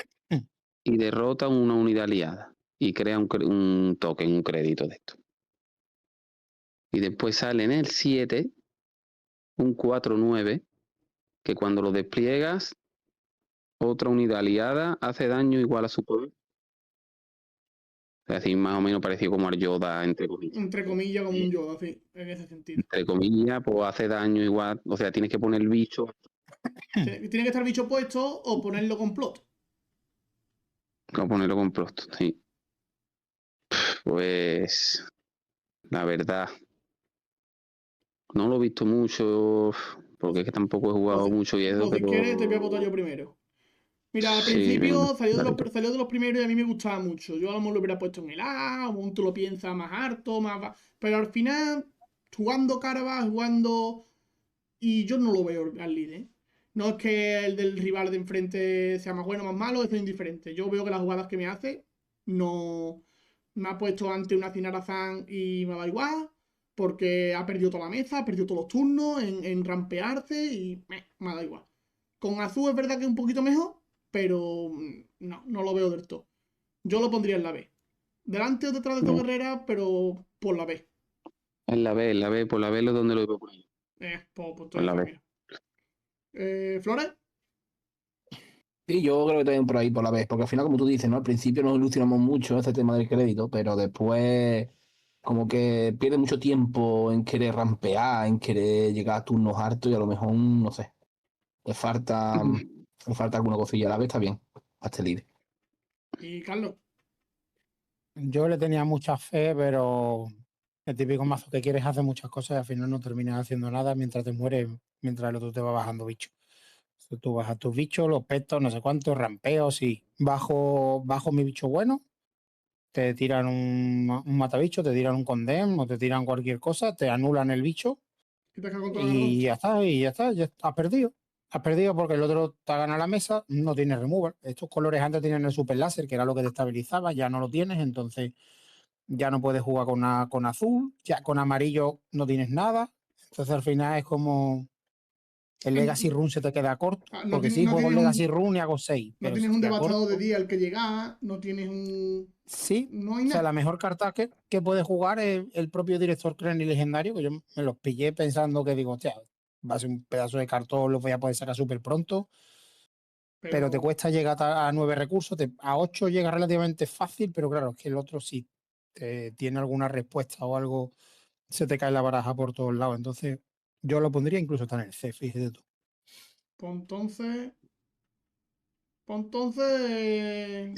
D: y derrota una unidad aliada y crea un token, un crédito de esto. Y después sale en el 7 un 4-9, que cuando lo despliegas, otra unidad aliada hace daño igual a su poder. Es decir, más o menos parecido como al Yoda, entre comillas.
A: Entre comillas, como un Yoda, sí, en ese sentido.
D: Entre comillas, pues hace daño igual. O sea, tienes que poner el bicho.
A: Tiene que estar el bicho puesto o ponerlo con plot.
D: No ponerlo con prosto, sí. Pues la verdad, no lo he visto mucho, porque es que tampoco he jugado mucho y eso,
A: Pues si quieres, te voy a votar yo
D: pero
A: primero. Mira, al
D: sí, venga,
A: principio salió
D: dale tú.
A: salió de los primeros y a mí me gustaba mucho. Yo a lo mejor lo hubiera puesto en el A, o tú lo piensas más harto, pero al final, jugando Carva, jugando. Y yo no lo veo al líder. No es que el del rival de enfrente sea más bueno o más malo, eso es indiferente. Yo veo que las jugadas que me hace no. Me ha puesto ante una Zan y me da igual, porque ha perdido toda la mesa, ha perdido todos los turnos en rampearse y me da igual. Con Azul es verdad que es un poquito mejor, pero no lo veo del todo. Yo lo pondría en la B. Delante o detrás de tu
D: No,
A: guerrera, pero por la B.
D: en la B, por la B es donde lo iba a poner.
A: Pues
D: Por
A: ya
D: la
A: está,
D: B.
A: mira. ¿Flores?
B: Y yo creo que también por ahí, por la vez, porque al final, como tú dices, ¿no? Al principio nos ilusionamos mucho este tema del crédito, pero después como que pierde mucho tiempo en querer rampear, en querer llegar a turnos hartos y a lo mejor, no sé, le falta alguna cosilla. A la vez está bien, hasta el líder.
A: Y Carlos.
C: Yo le tenía mucha fe, pero el típico mazo que quieres hace muchas cosas y al final no terminas haciendo nada mientras te mueres, mientras el otro te va bajando bichos. Tú bajas tus bichos, los petos, no sé cuántos, rampeos y bajo mi bicho bueno, te tiran un matabicho, te tiran un condem o te tiran cualquier cosa, te anulan el bicho
A: ¿Qué te has con toda la ganadora?
C: y ya está, ya has perdido. Has perdido porque el otro te ha ganado la mesa, no tiene removal. Estos colores antes tenían el super láser, que era lo que te estabilizaba, ya no lo tienes, entonces ya no puedes jugar con azul, ya con amarillo no tienes nada. Entonces al final es como el Legacy Rune se te queda corto,
A: No,
C: porque sí,
A: no
C: juego
A: tienes
C: el Legacy Rune y hago 6,
A: no
C: pero se
A: tienes
C: te
A: un
C: queda
A: devastador de
C: corto.
A: día al que llegar, no tienes un.
C: Sí,
A: No hay
C: o sea,
A: nada.
C: la mejor carta que puede jugar es el propio director Crane legendario, que yo me los pillé pensando que digo, hostia, va a ser un pedazo de cartón, lo voy a poder sacar súper pronto, pero te
A: Pero.
C: cuesta llegar a 9 recursos, a 8 llega relativamente fácil, pero claro, es que el otro sí tiene alguna respuesta o algo, se te cae la baraja por todos lados. Entonces, yo lo pondría incluso hasta en el C, fíjate tú.
A: Pues entonces. Pues entonces.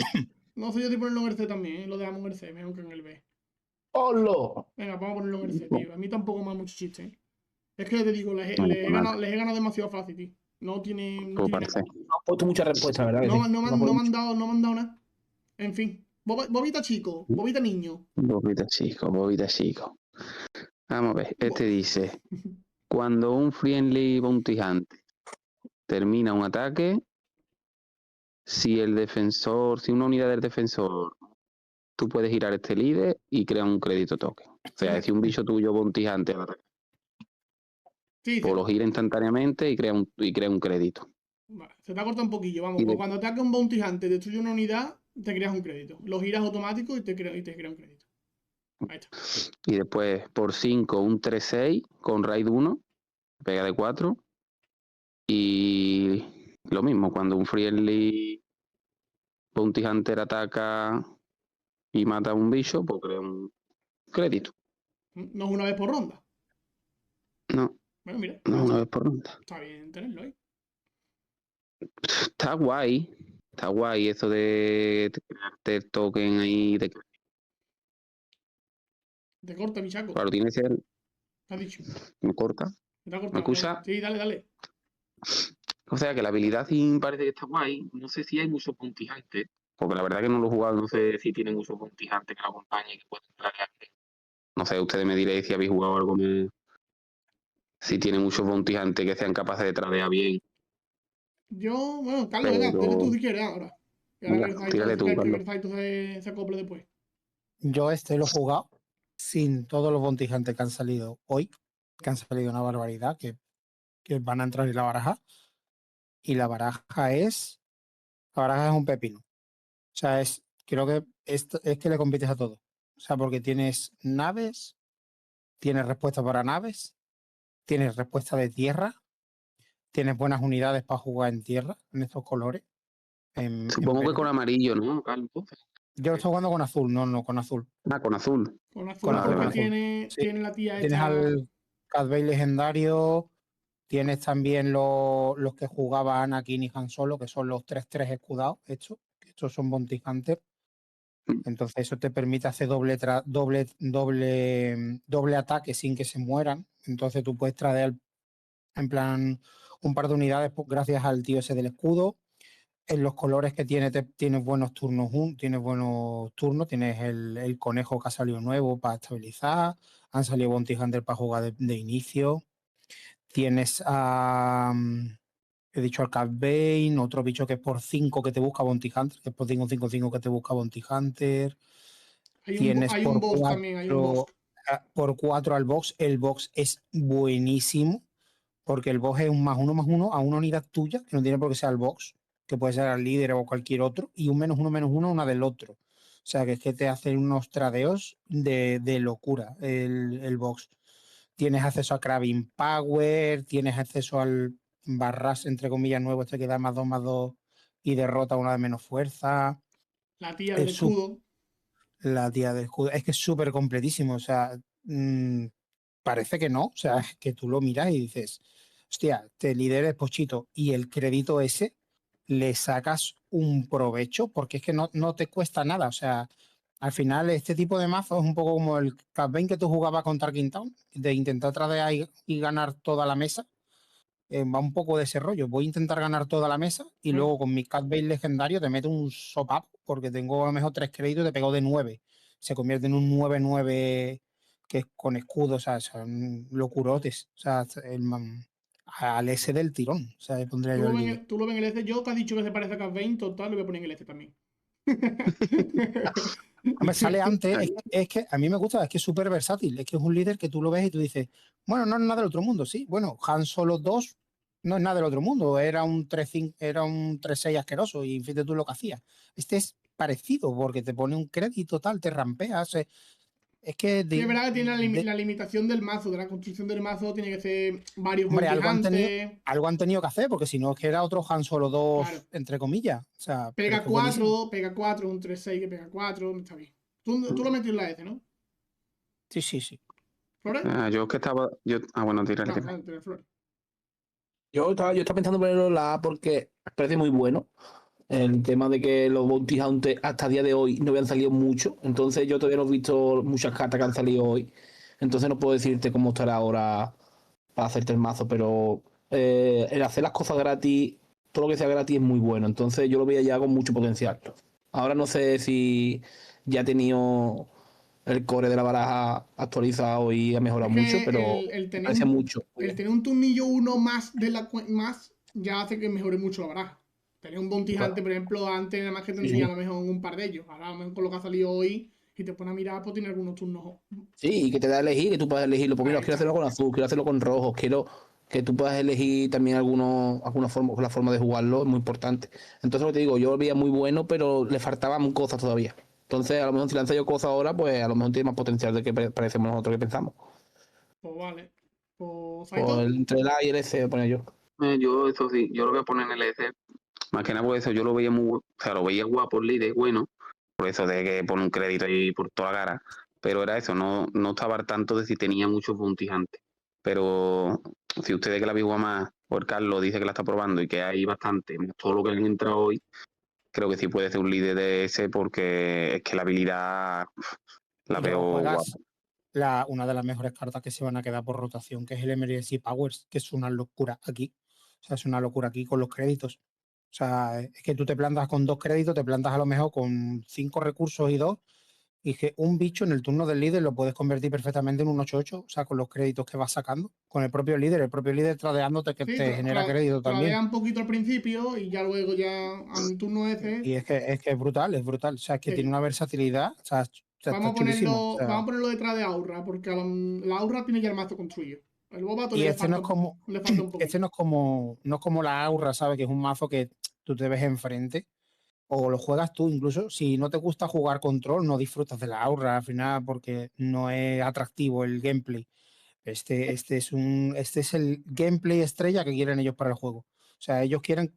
A: No sé yo si ponerlo en el C también, ¿eh? Lo dejamos en el C, mejor que en el B.
B: ¡Hola!
A: Venga, vamos a ponerlo en el C, tío. A mí tampoco me da mucho chiste, ¿eh? Es que te digo,
D: Bueno, pues nada,
A: les he ganado demasiado fácil, tío. No
D: pues
A: tiene nada.
D: parece.
B: No has puesto muchas respuestas, ¿verdad? Que sí. No has
A: No
B: puesto
A: me han
B: mucho.
A: dado, no me han dado nada. En fin. Bobita chico, bobita niño.
D: Bobita chico, bobita chico. Vamos a ver, este
A: Bo-
D: dice, cuando un friendly bounty hunter termina un ataque, si el defensor, si una unidad del defensor, tú puedes girar este líder y crear un crédito token. O sea, si un bicho tuyo bounty hunter ataca,
A: Sí,
D: pues lo gira instantáneamente y crea un crédito.
A: vale, se te ha cortado un poquillo, vamos.
D: Y,
A: Pues
D: de-
A: cuando ataque un bounty hunter, destruye una unidad, te creas un crédito. Lo giras automático y te crea un crédito. Ahí está.
D: y después por 5 un 3-6 con raid 1, pega de 4. Y lo mismo, cuando un friendly bounty hunter ataca y mata a un bicho, pues crea un crédito.
A: No es una vez por ronda.
D: No,
A: Bueno, mira,
D: no
A: pues
D: es una
A: está,
D: vez por ronda.
A: está bien tenerlo ahí.
D: Está guay. Está guay eso de crearte el token ahí.
A: Te corta, bichaco.
D: Claro, tiene que ser.
A: ¿Qué has dicho?
D: Me corta.
A: Te ha
D: ¿Me
A: cortado, ¿no?
D: escucha?
A: Sí, dale, dale.
D: O sea que la habilidad sí me parece que está guay. No sé si hay muchos puntijantes. Porque la verdad que no lo he jugado. No sé si tienen muchos puntijantes que lo acompañen y que pueden entrar a. No sé, ustedes me diréis si habéis jugado algo más. Si tiene muchos puntijantes que sean capaces de tradear bien.
A: Bueno, Carlos, venga, dile tú
D: Pero.
A: si quieres ahora. Y ahora que
D: Venga,
A: el
D: tírale tú, Carlos.
A: Zaito se acople después.
C: Yo este lo he jugado sin todos los bontijantes que han salido hoy, que han salido una barbaridad, que van a entrar en la baraja. Y la baraja es un pepino. O sea, creo que es que le compites a todo. O sea, porque tienes naves, tienes respuesta para naves, tienes respuesta de tierra, tienes buenas unidades para jugar en tierra, en estos colores. En
D: Supongo que
C: verde.
D: con amarillo, ¿no, Carlos?
C: Yo lo estoy jugando con azul, no con azul.
D: Ah, con azul.
A: Con azul
C: Con
D: Vale,
C: azul, con
A: porque
C: azul.
A: tiene,
C: Sí.
A: tiene la tía
C: Tienes
A: esta.
C: al Cad Bane legendario, tienes también los que jugaba Anakin y Han Solo, que son los 3-3 escudados, estos son Bounty Hunter. Entonces eso te permite hacer doble ataque sin que se mueran. Entonces tú puedes traer en plan un par de unidades gracias al tío ese del escudo. En los colores que tiene, tienes buenos turnos, tienes el conejo que ha salido nuevo para estabilizar, han salido Bounty Hunter para jugar de inicio. Tienes a. He dicho al Cad Bane, otro bicho que es por 5 que te busca Bounty Hunter, que es por 5-5-5 que te busca Bounty Hunter. Tienes
A: Hay un
C: por
A: boss también, hay un boss.
C: 4 al box. El box es buenísimo porque el box es un +1/+1 a una unidad tuya, que no tiene por qué ser el box, que puede ser al líder o cualquier otro, y un -1/-1 a una del otro. O sea, que es que te hacen unos tradeos de locura el box. Tienes acceso a Crabbing Power, tienes acceso al barras, entre comillas, nuevo, este que da +2/+2 y derrota a una de menos fuerza.
A: La tía del
C: Es
A: escudo.
C: la tía del escudo. Es que es súper completísimo. O sea, parece que no. O sea, es que tú lo miras y dices, hostia, te lideres Pochito y el crédito ese le sacas un provecho porque es que no te cuesta nada. O sea, al final este tipo de mazo es un poco como el Cad Bane que tú jugabas contra Town, de intentar tradear y ganar toda la mesa. Va un poco de ese rollo. Voy a intentar ganar toda la mesa y luego con mi Cad Bane legendario te meto un sopapo porque tengo a lo mejor 3 créditos y te pego de 9. Se convierte en un 9-9 que es con escudo, o sea, son locurotes. O sea, al S del tirón. O sea, le pondría yo al líder.
A: Tú lo ves en el S. Yo que has dicho que se parece a Cad Bane, total, lo voy a poner en el S también.
C: Hombre, sale antes, es que a mí me gusta, es que es súper versátil, es que es un líder que tú lo ves y tú dices, bueno, no es nada del otro mundo, sí, bueno, Han Solo 2 no es nada del otro mundo, era un 3-5, era un 3-6 asqueroso y fíjate tú lo que hacía. Este es parecido porque te pone un crédito tal, te rampeas, es que
A: Sí, es verdad que tiene la limitación del mazo, de la construcción del mazo, tiene que ser varios
C: hombre,
A: Bounty Hunters.
C: algo han tenido que hacer porque si no es que era otro Han Solo 2
A: Claro.
C: entre comillas, o sea, pero es
A: Pega
C: que es buenísimo.
A: 4, pega 4, un 3-6 que pega 4, está bien. Tú lo metes en la S, ¿no?
C: Sí, sí, sí.
A: ¿Flores?
D: Yo que estaba. Bueno, tírale,
A: No,
D: tírale.
A: tiene Flores.
B: Yo estaba pensando ponerlo en la A porque parece muy bueno. El tema de que los Bounty Hunters hasta el día de hoy no habían salido mucho. Entonces yo todavía no he visto muchas cartas que han salido hoy. Entonces no puedo decirte cómo estará ahora para hacerte el mazo. Pero el hacer las cosas gratis, todo lo que sea gratis es muy bueno. Entonces yo lo veía ya con mucho potencial. Ahora no sé si ya ha tenido el core de la baraja actualizado y ha mejorado
A: Es
B: mucho,
A: que
B: pero
A: el
B: me
A: tener
B: parece mucho. Muy
A: el
B: bien.
A: tener un turnillo uno más más ya hace que mejore mucho la baraja. Tener un Bounty Hunter,
B: Claro.
A: por ejemplo, antes nada más que
B: Sí,
A: tendría a
B: sí.
A: lo mejor un par de ellos. Ahora a lo mejor con lo que ha salido hoy y te pones a mirar, pues tiene algunos turnos.
B: Sí, y que te da a elegir, que tú puedas elegirlo. Porque
A: Ahí
B: mira, quiero
A: está.
B: hacerlo con azul, quiero hacerlo con rojo, quiero que tú puedas elegir también alguna forma, la forma de jugarlo, es muy importante. Entonces, lo que te digo, yo lo veía muy bueno, pero le faltaban cosas todavía. Entonces, a lo mejor si lanza yo cosas ahora, pues a lo mejor tiene más potencial de que parecemos nosotros que pensamos.
A: Pues vale. Pues
B: Pues
A: Saito.
B: entre el A y el S, voy a poner yo.
D: Yo, eso sí, yo lo voy a poner en el S. Más que nada por eso, yo lo veía muy. O sea, lo veía guapo el líder, bueno. Por eso de que pone un crédito ahí por toda la cara. Pero era eso, no estaba al tanto de si tenía muchos bounty antes. Pero si ustedes que la jugado más, o el Carlos dice que la está probando y que hay bastante, más todo lo que le han entrado hoy, creo que sí puede ser un líder de ese porque es que la habilidad la
C: Y luego
D: veo
C: juegas
D: guapa.
C: una de las mejores cartas que se van a quedar por rotación, que es el Emergency Powers, que es una locura aquí. O sea, es una locura aquí con los créditos. O sea, es que tú te plantas con 2 créditos, te plantas a lo mejor con 5 recursos y 2, y que un bicho en el turno del líder lo puedes convertir perfectamente en un 8-8, o sea, con los créditos que vas sacando, con el propio líder tradeándote que
A: Sí,
C: te genera crédito
A: tradea
C: también.
A: un poquito al principio y ya luego ya en turno F.
C: Y es que es brutal, es brutal. O sea, es que tiene
A: Sí.
C: una versatilidad, o sea, está chulísimo. O
A: Vamos
C: sea,
A: a ponerlo detrás de Aurra, porque la Aurra tiene ya el mazo construido. El Boba
C: y
A: todavía
C: este no es como,
A: le falta un
C: este
A: poquito.
C: no es como la Aurra, ¿sabes? Que es un mazo que tú te ves enfrente o lo juegas tú, incluso si no te gusta jugar control, no disfrutas de la aura al final porque no es atractivo el gameplay. Este es el gameplay estrella que quieren ellos para el juego. O sea, ellos quieren,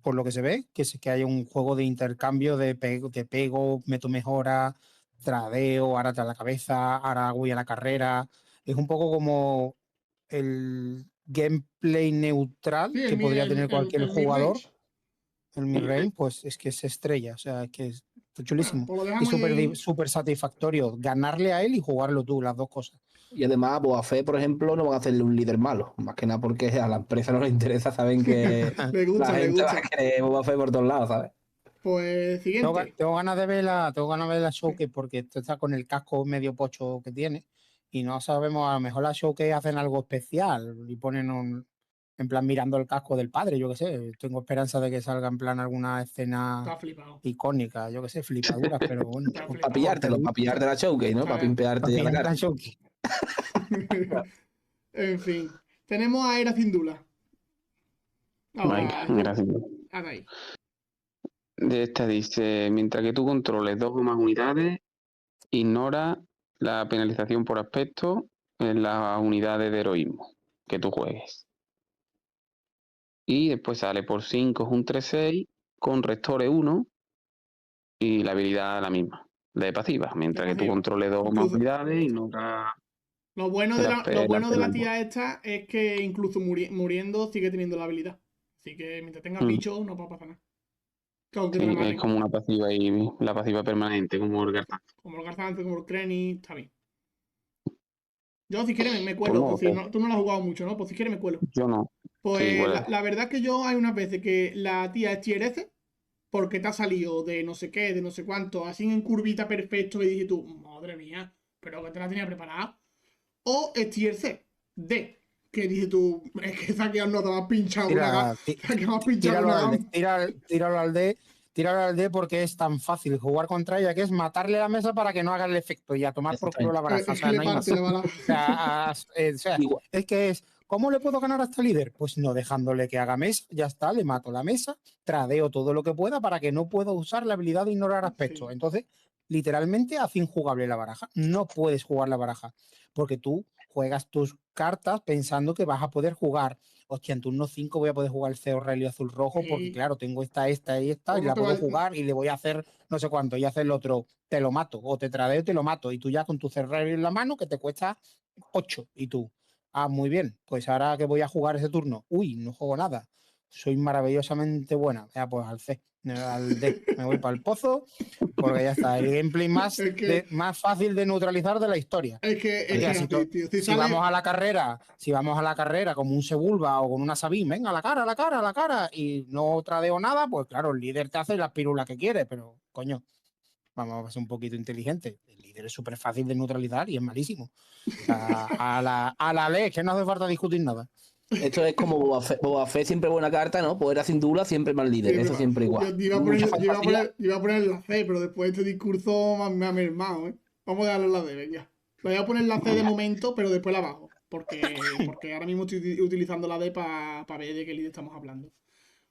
C: por lo que se ve, que haya un juego de intercambio de pego, meto mejora, tradeo, ahora te a la cabeza, ahora voy a la carrera. Es un poco como el gameplay neutral
A: Sí,
C: que podría tener cualquier
A: el
C: jugador.
A: mid-range.
C: El midrange, pues es que es estrella, o sea, es que es
A: Bueno,
C: chulísimo.
A: pues lo
C: Y
A: dejamos ahí.
C: súper satisfactorio ganarle a él y jugarlo tú, las dos cosas.
B: Y además, Boba Fett, por ejemplo, no van a hacerle un líder malo. Más que nada porque a la empresa no le interesa, saben que
A: Le
B: la
A: gusta, le
B: gente va a
A: gusta.
B: querer Boba Fett por todos lados, ¿sabes?
A: Pues siguiente.
C: Tengo ganas de tengo ganas de ver la showcase porque esto está con el casco medio pocho que tiene y no sabemos, a lo mejor la showcase hacen algo especial y ponen en plan mirando el casco del padre, yo qué sé. Tengo esperanza de que salga en plan alguna escena
A: Está flipado.
C: icónica, yo qué sé, flipaduras, pero bueno.
A: Está
B: Para
A: flipado.
B: pillarte la showcase, ¿no? Para pimpearte a la cara.
C: La showcase.
A: En fin. Tenemos a Era Cindula.
D: Venga,
A: Ahora,
D: gracias.
A: hasta ahí.
D: De esta dice, mientras que tú controles 2 o más unidades, ignora la penalización por aspecto en las unidades de heroísmo que tú juegues. Y después sale por 5 es un 3-6 con restore 1 y la habilidad la misma, de pasiva. Mientras que tú
A: pasiva.
D: controles 2 o más
A: Incluso-
D: unidades, ignora
A: Lo bueno lo bueno de la tía esta es que incluso muriendo sigue teniendo la habilidad. Así que mientras tengas bichos no va a pasar nada. Que aunque te la
D: Sí, es
A: maten.
D: como una pasiva y la pasiva permanente, como el Garzán.
A: Como el Garzante, como el Krenny, está bien. Yo, si quieres, me
D: Pues
A: cuelo.
D: no,
A: Pues si no, tú no lo has jugado mucho, ¿no? Pues si quieres, me cuelo.
D: yo no. Sí,
A: Pues
D: bueno.
A: la verdad es que yo hay unas veces que la tía es tier S porque te ha salido de no sé qué, de no sé cuánto, así en curvita perfecto y dices tú, madre mía, pero que te la tenía preparada. O es tier C, D, que dices tú, es que esa que no te has pinchado una gama.
C: Tíralo al D. Tíralo al D porque es tan fácil jugar contra ella que es matarle la mesa para que no haga el efecto y a tomar por culo la baraja. O
A: Es que
C: sea,
A: le
C: no hay más.
A: parte la bala.
C: O sea,
B: Igual,
C: es que es, ¿cómo le puedo ganar a este líder? Pues no dejándole que haga mesa, ya está, le mato la mesa, tradeo todo lo que pueda para que no pueda usar la habilidad de ignorar aspectos.
A: Sí.
C: Entonces, literalmente hace injugable la baraja. No puedes jugar la baraja porque tú juegas tus cartas pensando que vas a poder jugar. Hostia, en turno 5 voy a poder jugar el Ceo Rally azul rojo porque,
A: Sí.
C: claro, tengo esta y
A: O no
C: la
A: te
C: puedo
A: va-
C: jugar y le voy a hacer no sé cuánto y hacer el otro, te lo mato o te tradeo y te lo mato y tú ya con tu Ceo Rally en la mano que te cuesta 8 y tú, muy bien, pues ahora que voy a jugar ese turno, uy, no juego nada, soy maravillosamente buena, ya pues al C, al D, me voy para el pozo porque ya está, el gameplay
A: Es que,
C: más fácil de neutralizar de la historia.
A: es que
C: Si,
A: así, tío. Si
C: si
A: sale.
C: vamos a la carrera como un Sebulba o con una Sabine, venga, a la cara, a la cara, a la cara, y no tradeo nada, pues claro, el líder te hace las pirulas que quiere, pero coño, vamos a ser un poquito inteligentes. El líder es súper fácil de neutralizar y es malísimo. O sea, a la ley, que no hace falta discutir nada.
B: esto es como Boba Fett, siempre buena carta, ¿no? Poder sin duda, siempre mal líder. Eso siempre igual.
A: Yo iba a
B: Mucha
A: poner,
B: fantasía.
A: iba a poner la C, pero después de este discurso me ha mermado, ¿eh? Vamos a dejarlo en la D, venga. Lo voy a poner la C de momento, pero después la bajo. Porque ahora mismo estoy utilizando la D para ver de qué líder estamos hablando.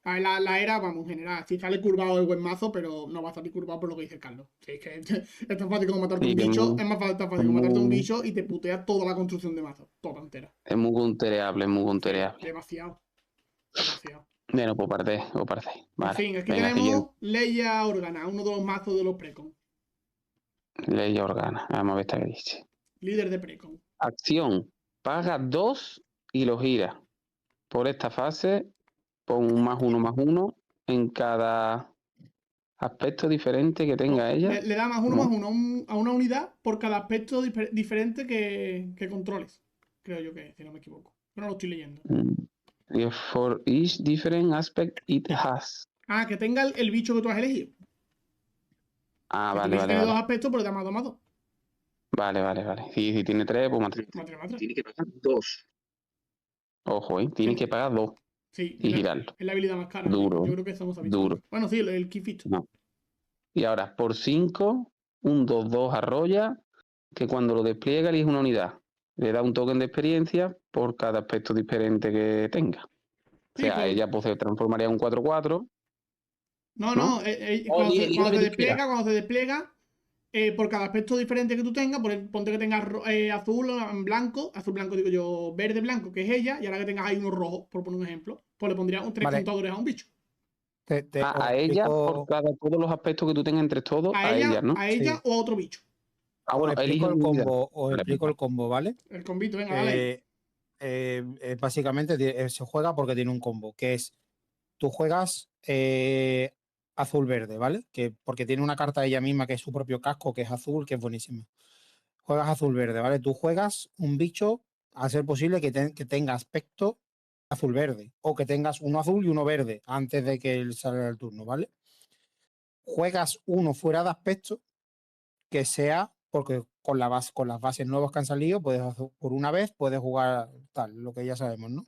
A: A ver, la era, vamos, en general, si sale curvado el buen mazo, pero no va a salir curvado por lo que dice Carlos. Sí, es que es tan fácil como matarte
D: Sí,
A: un
D: que
A: bicho, es más fácil, tan fácil
D: es
A: como matarte un
D: muy,
A: bicho y te putea toda la construcción de mazo, toda entera.
D: es muy guntereable, es muy
A: Sí,
D: guntereable.
A: demasiado. Demasiado.
D: Bueno, pues parte.
A: En
D: Vale.
A: fin, aquí
D: Venga, siguiente.
A: tenemos Leia Organa, uno de los mazos de los Precon.
D: Ley Organa. Vamos a ver esta que dice.
A: Líder de Precon.
D: Acción. Paga 2 y lo gira. Por esta fase, pon un +1/+1 en cada aspecto diferente que tenga ella.
A: Le da +1/+1 a una unidad por cada aspecto diferente que controles. Creo yo que, si no me equivoco. Yo no lo estoy leyendo.
D: Y for each different aspect it has.
A: Ah, que tenga el bicho que tú has elegido.
D: Ah,
A: Que tu
D: vale,
A: bicho
D: vale,
A: tiene dos
D: vale.
A: aspectos, pero da +2/+2.
D: Vale. Si tiene 3, pues más 3.
A: Más 3/3.
D: Tiene que pagar 2. Ojo, tiene que pagar 2
A: Sí,
D: y girarlo.
A: es la habilidad más cara.
D: Duro,
A: Yo creo que estamos visto.
D: duro.
A: Bueno, sí, el Key Fit.
D: No. Y ahora, por 5, un 2-2 arrolla, que cuando lo despliega elige una unidad. Le da un token de experiencia por cada aspecto diferente que tenga. O
A: Sí,
D: sea,
A: pues,
D: ella pues, se transformaría en un 4-4
A: No,
D: ¿no?
A: no,
B: O elige lo que tú quieras.
A: cuando se despliega, por cada aspecto diferente que tú tengas, ponte que tengas azul, blanco, azul blanco digo yo, verde blanco, que es ella, y ahora que tengas ahí uno rojo, por poner un ejemplo, pues le pondrías tres
C: Vale,
A: contadores a un bicho.
C: os
D: A ella, por
C: explico,
D: todos los aspectos que tú tengas entre todos, a ella, ¿no?
A: A
C: sí,
A: ella o a otro bicho.
D: Ah,
C: os
D: bueno, elige
C: explico el
D: una unidad.
C: combo, os
D: Vale,
C: explico el combo, ¿vale?
A: El convito, venga, dale ahí.
C: Básicamente se juega porque tiene un combo, que es, tú juegas azul-verde, ¿vale? Porque tiene una carta de ella misma que es su propio casco, que es azul, que es buenísima. Juegas azul-verde, ¿vale? Tú juegas un bicho, a ser posible que tenga aspecto azul-verde, o que tengas uno azul y uno verde, antes de que él salga el turno, ¿vale? Juegas uno fuera de aspecto, que sea, porque con las bases nuevas que han salido, puedes hacer, por una vez puedes jugar tal, lo que ya sabemos, ¿no?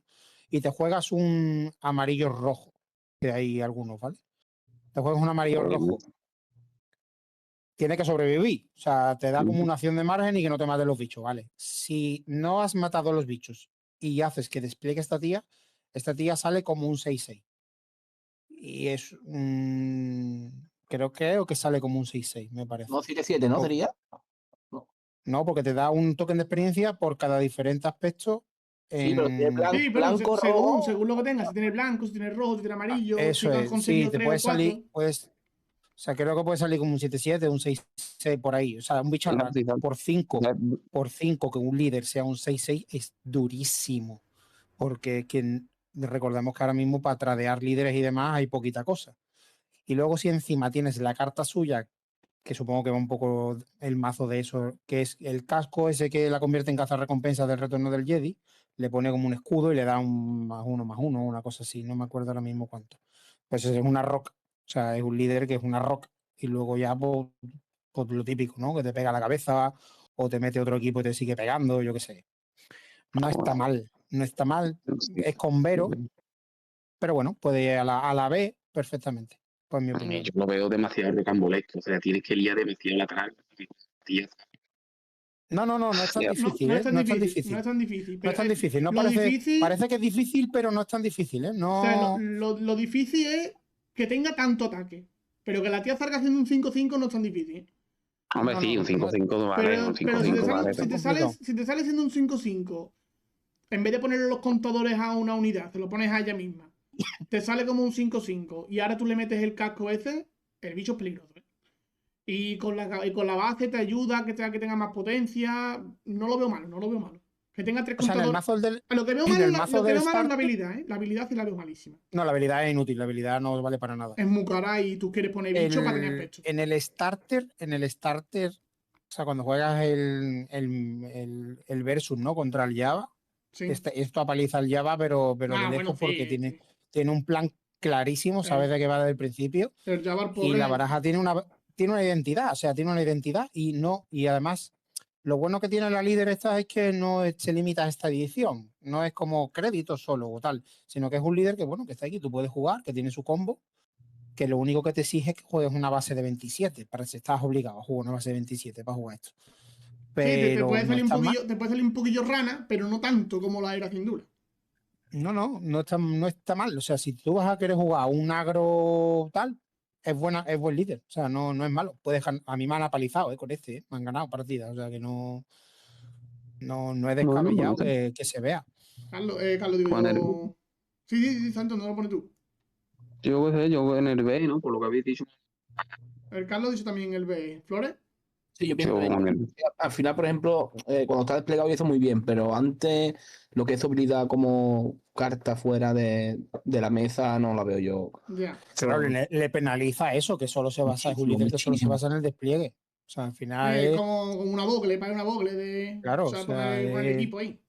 C: Y te juegas un amarillo rojo, que hay algunos, ¿vale? Te juegas un amarillo rojo, tiene que sobrevivir. O sea, te da como una acción de margen y que no te maten los bichos, ¿vale? Si no has matado a los bichos y haces que despliegue esta tía sale como un 6-6. Y es creo que sale como un 6-6, me parece.
B: No, 7-7, ¿no?
C: O-
B: Sería.
C: No, porque te da un token de experiencia por cada diferente aspecto.
B: Sí, pero tiene
A: Sí, pero
B: blanco, rojo.
A: según lo que tengas, si tienes blanco, si tienes rojo, si tienes amarillo, si
C: Eso
A: has
C: es, sí,
A: conseguido
C: te
A: 3
C: puede
A: o 4.
C: salir, pues, o sea, creo que puede salir como un 7-7, un 6-6 por ahí. O sea, un bicho
D: Fíjate, fíjate.
C: por 5 que un líder sea un 6-6 es durísimo. Porque recordemos que ahora mismo para tradear líderes y demás hay poquita cosa. Y luego si encima tienes la carta suya, que supongo que va un poco el mazo de eso, que es el casco ese que la convierte en cazarrecompensas del retorno del Jedi, le pone como un escudo y le da un +1/+1, una cosa así, no me acuerdo ahora mismo cuánto. Pues es una rock, o sea, es un líder que es una rock. Y luego ya, pues lo típico, ¿no? Que te pega a la cabeza o te mete otro equipo y te sigue pegando, yo qué sé. No está mal, no está mal, es con Vero, pero bueno, puede ir a la B perfectamente, pues mi opinión.
D: Yo lo veo demasiado rocambolesco. O sea, tienes que liar demasiado la cara. Tía,
C: No es tan
D: ya,
A: No,
C: difícil,
A: no
C: ¿eh?
A: es tan
C: No es tan
A: difícil, no es
C: difícil.
A: tan difícil.
C: No es
A: Pero
C: tan difícil, no
A: lo
C: parece,
A: difícil,
C: parece que es difícil, pero no es tan difícil, ¿eh?
A: o sea,
C: No,
A: lo difícil es que tenga tanto ataque. Pero que la tía salga haciendo un 5-5 no es tan difícil.
D: hombre,
C: no,
D: sí, un
C: no,
D: 5-5 vale, un
A: Pero si te
D: 5-5 vale.
C: es complicado.
A: si te sale siendo un 5-5, en vez de ponerle los contadores a una unidad, te lo pones a ella misma. Te sale como un 5-5 y ahora tú le metes el casco ese, el bicho es peligroso. ¿Eh? Y con la base te ayuda que tenga más potencia. No lo veo malo, no lo veo malo. Que tenga 3
C: O sea,
A: contadores. Lo que veo
C: en
A: malo,
C: el mazo
A: lo que
C: del
A: veo malo es la
C: starter,
A: habilidad, ¿eh? La habilidad sí la veo malísima.
C: no, la habilidad es inútil, la habilidad no vale para nada.
A: Es muy cara y tú quieres poner bicho para tener aspecto.
C: En el starter, o sea, cuando juegas el versus, ¿no? Contra el Java,
A: Sí.
C: esto apaliza el Java, pero de lejos,
A: Bueno, sí,
C: porque
A: sí.
C: tiene un plan clarísimo, sabes de qué va desde el principio,
A: El Java
C: y la
A: pobre.
C: baraja tiene una identidad, o sea, tiene una identidad y además lo bueno que tiene la líder esta es que no se limita a esta edición, no es como crédito solo o tal, sino que es un líder que, bueno, que está aquí, tú puedes jugar, que tiene su combo, que lo único que te exige es que juegues una base de 27, para si estás obligado a jugar una base de 27 para jugar esto.
A: Sí, te
C: Pero
A: puede
C: no
A: salir un
C: está mal.
A: poquillo, te puede salir un poquillo rana, pero no tanto como la era sin duda.
C: No está mal. O sea, si tú vas a querer jugar un agro tal, es buen líder. O sea, no es malo. A mí me han apalizado con este, me han ganado partidas. O sea que no es
D: Bueno, pues no
C: descabellado
D: sé.
C: que se vea.
A: Carlos, digo
D: Poner,
A: yo. Sí, Santos, no lo pones tú.
D: yo qué sé, yo en el B, ¿no? Por lo que habéis dicho.
A: El Carlos dicho también el B. ¿Flores?
B: Sí, yo pienso
D: Yo
B: lo mismo.
D: con el,
B: Al final, por ejemplo, cuando está desplegado y eso muy bien, pero antes lo que es su habilidad como carta fuera de la mesa no la veo yo.
A: Ya.
C: Claro, le penaliza eso, que solo se basa, es un
B: Muchísimo,
C: líder que solo se
B: muchísimo.
C: basa en el despliegue. O sea, al final es,
A: Como una bogle, para una bogle de. O
C: claro, o
A: sea,
C: sea,
A: poner el equipo ahí.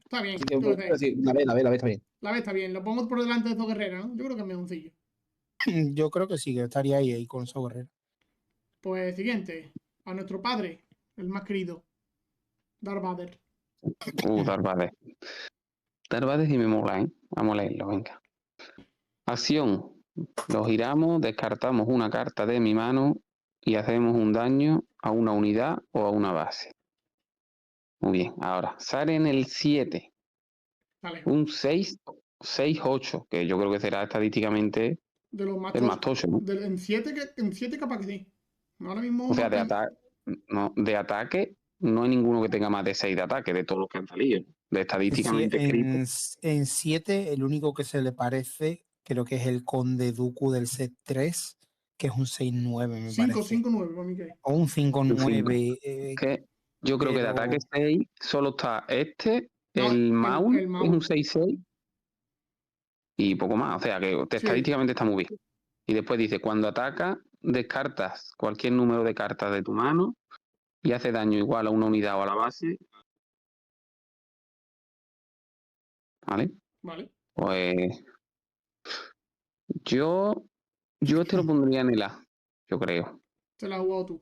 A: Está bien,
B: Así que,
A: yo qué
B: bueno,
A: sé.
B: sí, la ve, está bien.
A: La B está bien. Lo pongo por delante de dos guerreras, ¿no? Yo creo que es mejoncillo.
C: yo creo que sí, que estaría ahí con su guerrero.
A: Pues siguiente. A nuestro padre, el más querido. Darth Vader.
D: Darth Vader. Darth Vader y me mola, ¿eh? Vamos a leerlo, venga. Acción. Lo giramos, descartamos una carta de mi mano y hacemos un daño a una unidad o a una base. Muy bien, ahora sale en el 7
A: Vale.
D: un 6-8, que yo creo que será estadísticamente
A: De los más
D: El más
A: tochos.
D: tocho, ¿no?
A: En 7 capaz que sí. Ahora mismo
D: O sea,
A: no
D: de ataque no hay ninguno que tenga más de 6 de ataque de todos los que han salido. De estadísticamente escrito.
C: En 7, el único que se le parece, creo que es el Conde Dooku del set 3, que es un 6-9, me
A: 5,
C: parece.
A: 5-9 para mí que hay.
C: O un
D: Un
C: 5-9.
D: Que yo creo que de ataque
C: Pero
D: 6 solo está
A: No,
D: el Maul,
A: el
D: es
A: Maul.
D: un 6-6 y poco más. O sea, que
A: Sí.
D: estadísticamente está muy bien. Y después dice, cuando ataca, descartas cualquier número de cartas de tu mano y hace daño igual a una unidad o a la base. ¿Vale?
A: Vale.
D: Pues yo este lo pondría en el A, yo creo.
A: Te la has jugado tú.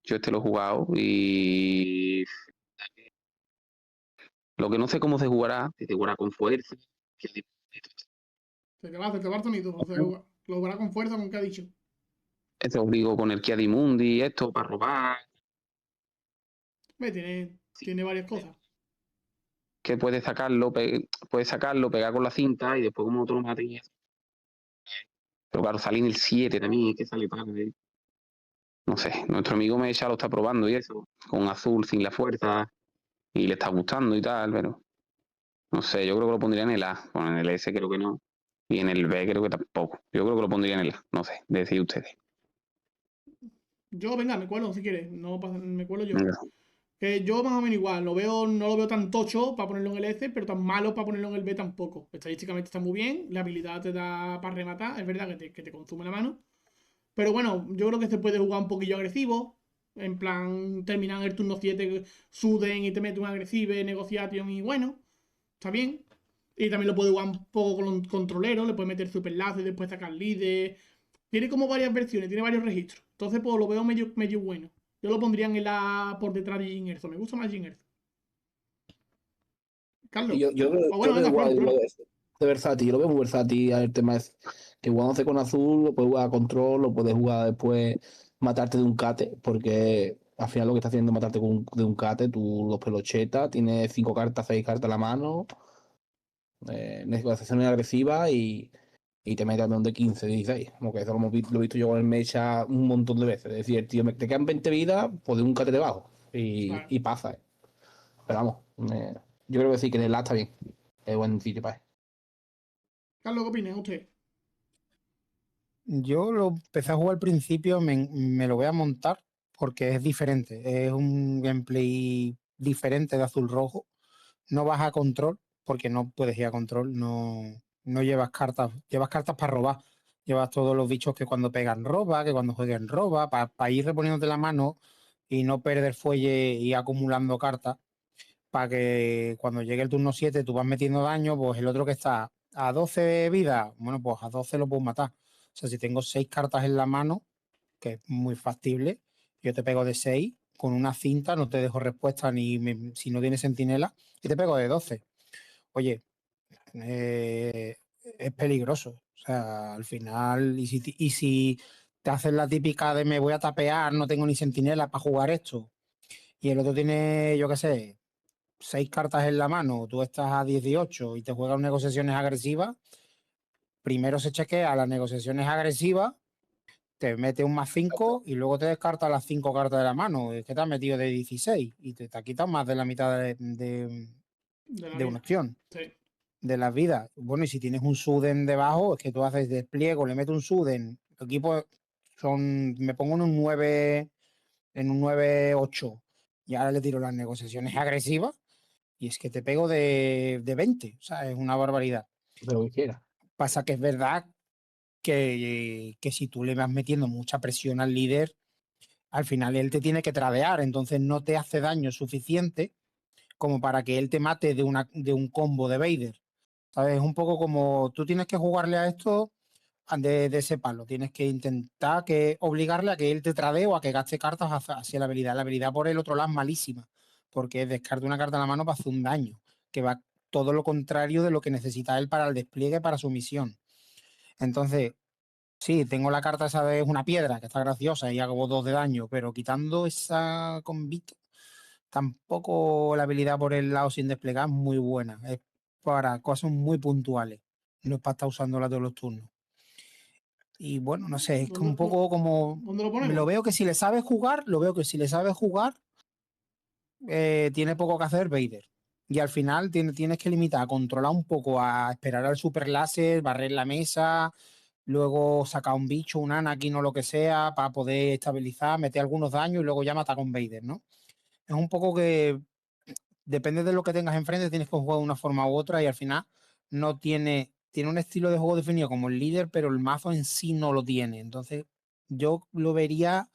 D: Yo este lo he jugado y lo que no sé cómo se jugará, si se jugará con fuerza.
A: Se te va el tonito. O sea, lo jugará con fuerza, con qué ha dicho.
D: Este obligo con el Kiadimundi, esto para robar.
A: Ve, tiene varias cosas.
D: Que puedes sacarlo, pegar con la cinta y después como otro lo mate y eso. Pero claro, sale en el 7 también, que sale tarde. No sé, nuestro amigo Mecha lo está probando y eso, con azul sin la fuerza, y le está gustando y tal, pero no sé, yo creo que lo pondría en el A, bueno, en el S creo que no, y en el B creo que tampoco. Yo creo que lo pondría en el A, no sé, decid ustedes.
A: Yo, venga, me cuelo si quieres. No me cuelo yo.
D: Venga.
A: Que yo más o menos igual. No lo veo tan tocho para ponerlo en el S, pero tan malo para ponerlo en el B tampoco. Estadísticamente está muy bien. La habilidad te da para rematar. Es verdad que te consume la mano. Pero bueno, yo creo que se puede jugar un poquillo agresivo. En plan, terminar el turno 7, suden y te mete un agresive, negociation y bueno, está bien. Y también lo puede jugar un poco con controlero, le puede meter super lazo y después sacar líder. Tiene como varias versiones, tiene varios registros. Entonces, pues lo veo medio bueno. Yo lo pondría en la por detrás de Jin Erso. Me gusta más Jin Erso.
B: Y
A: Carlos.
B: yo
A: O bueno,
B: creo
A: venga,
B: igual,
A: Fran.
B: de versátil, yo lo veo muy versátil. El tema es que jugándose con azul, lo puedes jugar a control, lo puedes jugar después, matarte de un cate, porque al final lo que está haciendo es matarte de un cate, tú los pelochetas, tienes 5 cartas, 6 cartas a la mano, negociaciones agresivas y te metes donde 15, 16. Como que eso lo he visto yo con el Mecha un montón de veces. Es decir, el tío, te quedan 20 vidas, pues de un cate debajo.
A: Vale.
B: Y pasa, Pero vamos, yo creo que sí, que en el A está bien. Es buen sitio para él.
A: Carlos, ¿qué opinas usted?
C: yo lo empecé a jugar al principio, me lo voy a montar porque es diferente. Es un gameplay diferente de azul rojo. No vas a control porque no puedes ir a control. No llevas cartas para robar. Llevas todos los bichos que cuando pegan roba, que cuando jueguen roba, para ir reponiéndote la mano y no perder fuelle y acumulando cartas. Para que cuando llegue el turno 7 tú vas metiendo daño, pues el otro que está a 12 vidas, bueno, pues a 12 lo puedo matar. O sea, si tengo 6 cartas en la mano, que es muy factible, yo te pego de 6 con una cinta, no te dejo respuesta si no tienes sentinela, y te pego de 12. Oye, es peligroso. O sea, al final, y si te haces la típica de me voy a tapear, no tengo ni sentinela para jugar esto, y el otro tiene, yo qué sé, 6 cartas en la mano, tú estás a 18 y te juegas negociaciones agresivas, primero se chequea las negociaciones agresivas, te mete un +5 y luego te descarta las 5 cartas de la mano. Es que te has metido de 16 y te ha quitado más de la mitad
A: De la
C: de una
A: vida.
C: acción
A: Sí.
C: de las vidas. Bueno, y si tienes un Suden debajo, es que tú haces despliego, le metes un Suden. El equipo me pongo en un 9-8 y ahora le tiro las negociaciones agresivas y es que te pego de 20. O sea, es una barbaridad.
B: Pero que quiera.
C: Pasa que es verdad que si tú le vas metiendo mucha presión al líder, al final él te tiene que tradear, entonces no te hace daño suficiente como para que él te mate de un combo de Vader. ¿Sabes? Es un poco como tú tienes que jugarle a esto de ese palo. Tienes que intentar obligarle a que él te tradee o a que gaste cartas hacia la habilidad. La habilidad por el otro lado es malísima, porque descarta una carta en la mano para hacer un daño, que va todo lo contrario de lo que necesita él para el despliegue, para su misión. Entonces, sí, tengo la carta esa de una piedra, que está graciosa y hago 2 de daño, pero quitando esa combito, tampoco la habilidad por el lado sin desplegar es muy buena. Es para cosas muy puntuales. No es para estar usándola todos los turnos. Y bueno, no sé, es como un
A: ¿Dónde-
C: poco como...
A: ¿Dónde lo
C: Me
A: ponemos?
C: lo veo que si le sabes jugar, tiene poco que hacer Vader. Y al final tienes que limitar a controlar un poco, a esperar al super láser, barrer la mesa, luego sacar un bicho, un Anakin o lo que sea, para poder estabilizar, meter algunos daños y luego ya matar con Vader, ¿no? Es un poco que depende de lo que tengas enfrente, tienes que jugar de una forma u otra y al final no tiene un estilo de juego definido como el líder, pero el mazo en sí no lo tiene. Entonces, yo lo vería